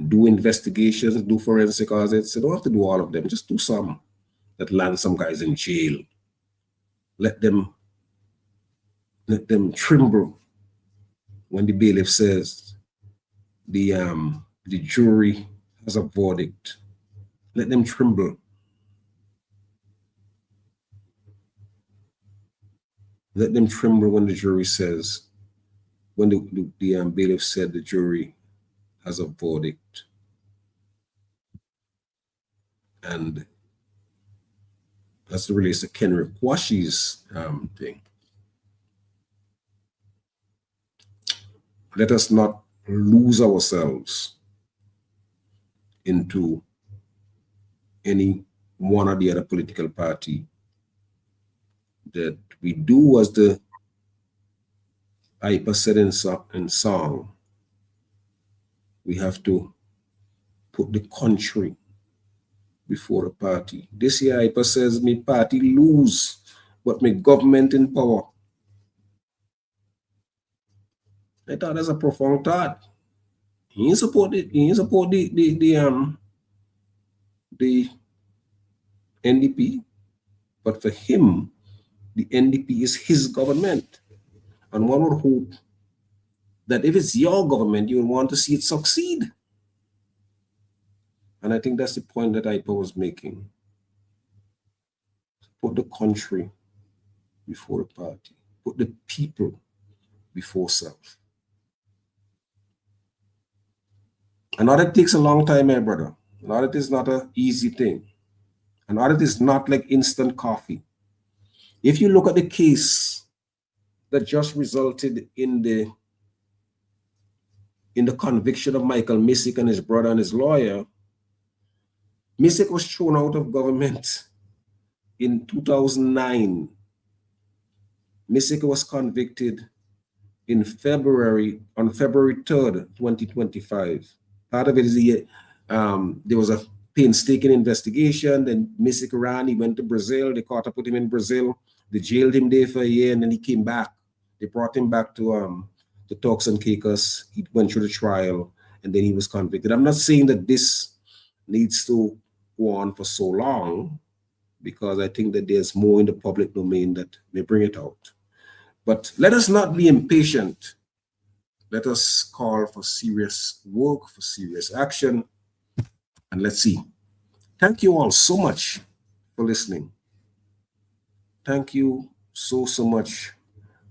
do investigations, do forensic audits. You don't have to do all of them, just do some that land some guys in jail. Let them tremble when the bailiff says the jury has a verdict. Let them tremble. Let them tremble when the jury says, when the bailiff said the jury has a verdict. And that's relates to Kenrick Kwashi's thing. Let us not lose ourselves into any one or the other political party. That we do as the IPA said in song, we have to put the country before the party. This year IPA says me party lose, but me government in power. I thought that's a profound thought. He ain't support the NDP, but for him, the NDP is his government. And one would hope that if it's your government, you will want to see it succeed. And I think that's the point that IPA was making. Put the country before the party. Put the people before self. An audit takes a long time, my brother. An audit is not an easy thing. An audit is not like instant coffee. If you look at the case that just resulted in the conviction of Michael Missick and his brother and his lawyer, MISIC was thrown out of government in 2009. MISIC was convicted on February 3rd, 2025. Part of it is there was a painstaking investigation. Then MISIC ran, he went to Brazil. They caught up with him in Brazil. They jailed him there for a year, and then he came back. They brought him back to Turks and Caicos. He went through the trial, and then he was convicted. I'm not saying that this needs to go on for so long, because I think that there's more in the public domain that may bring it out. But let us not be impatient. Let us call for serious work, for serious action, and let's see. Thank you all so much for listening. Thank you so much.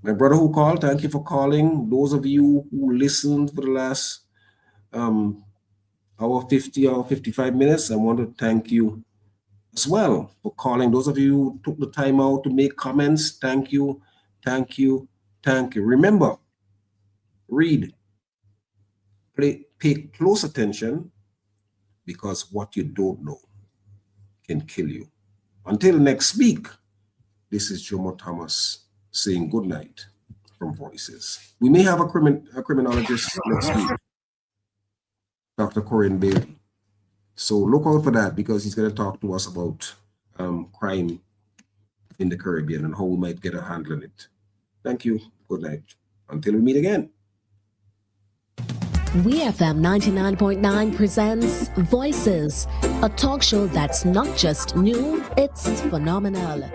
My brother who called, thank you for calling. Those of you who listened for the last hour 50 or 55 minutes, I want to thank you as well for calling. Those of you who took the time out to make comments, thank you, thank you, thank you. Remember, read, pay close attention, because what you don't know can kill you. Until next week, this is Jomo Thomas saying good night from Voices. We may have a criminologist next week, Dr. Corinne Bailey. So look out for that, because he's going to talk to us about crime in the Caribbean and how we might get a handle on it. Thank you. Good night. Until we meet again. WeFM 99.9 presents Voices, a talk show that's not just new, it's phenomenal.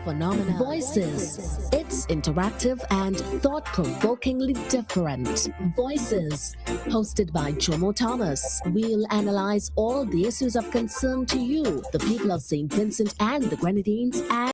Voices, it's interactive and thought-provokingly different. Voices, hosted by Jomo Thomas. We'll analyze all the issues of concern to you, the people of St. Vincent and the Grenadines, and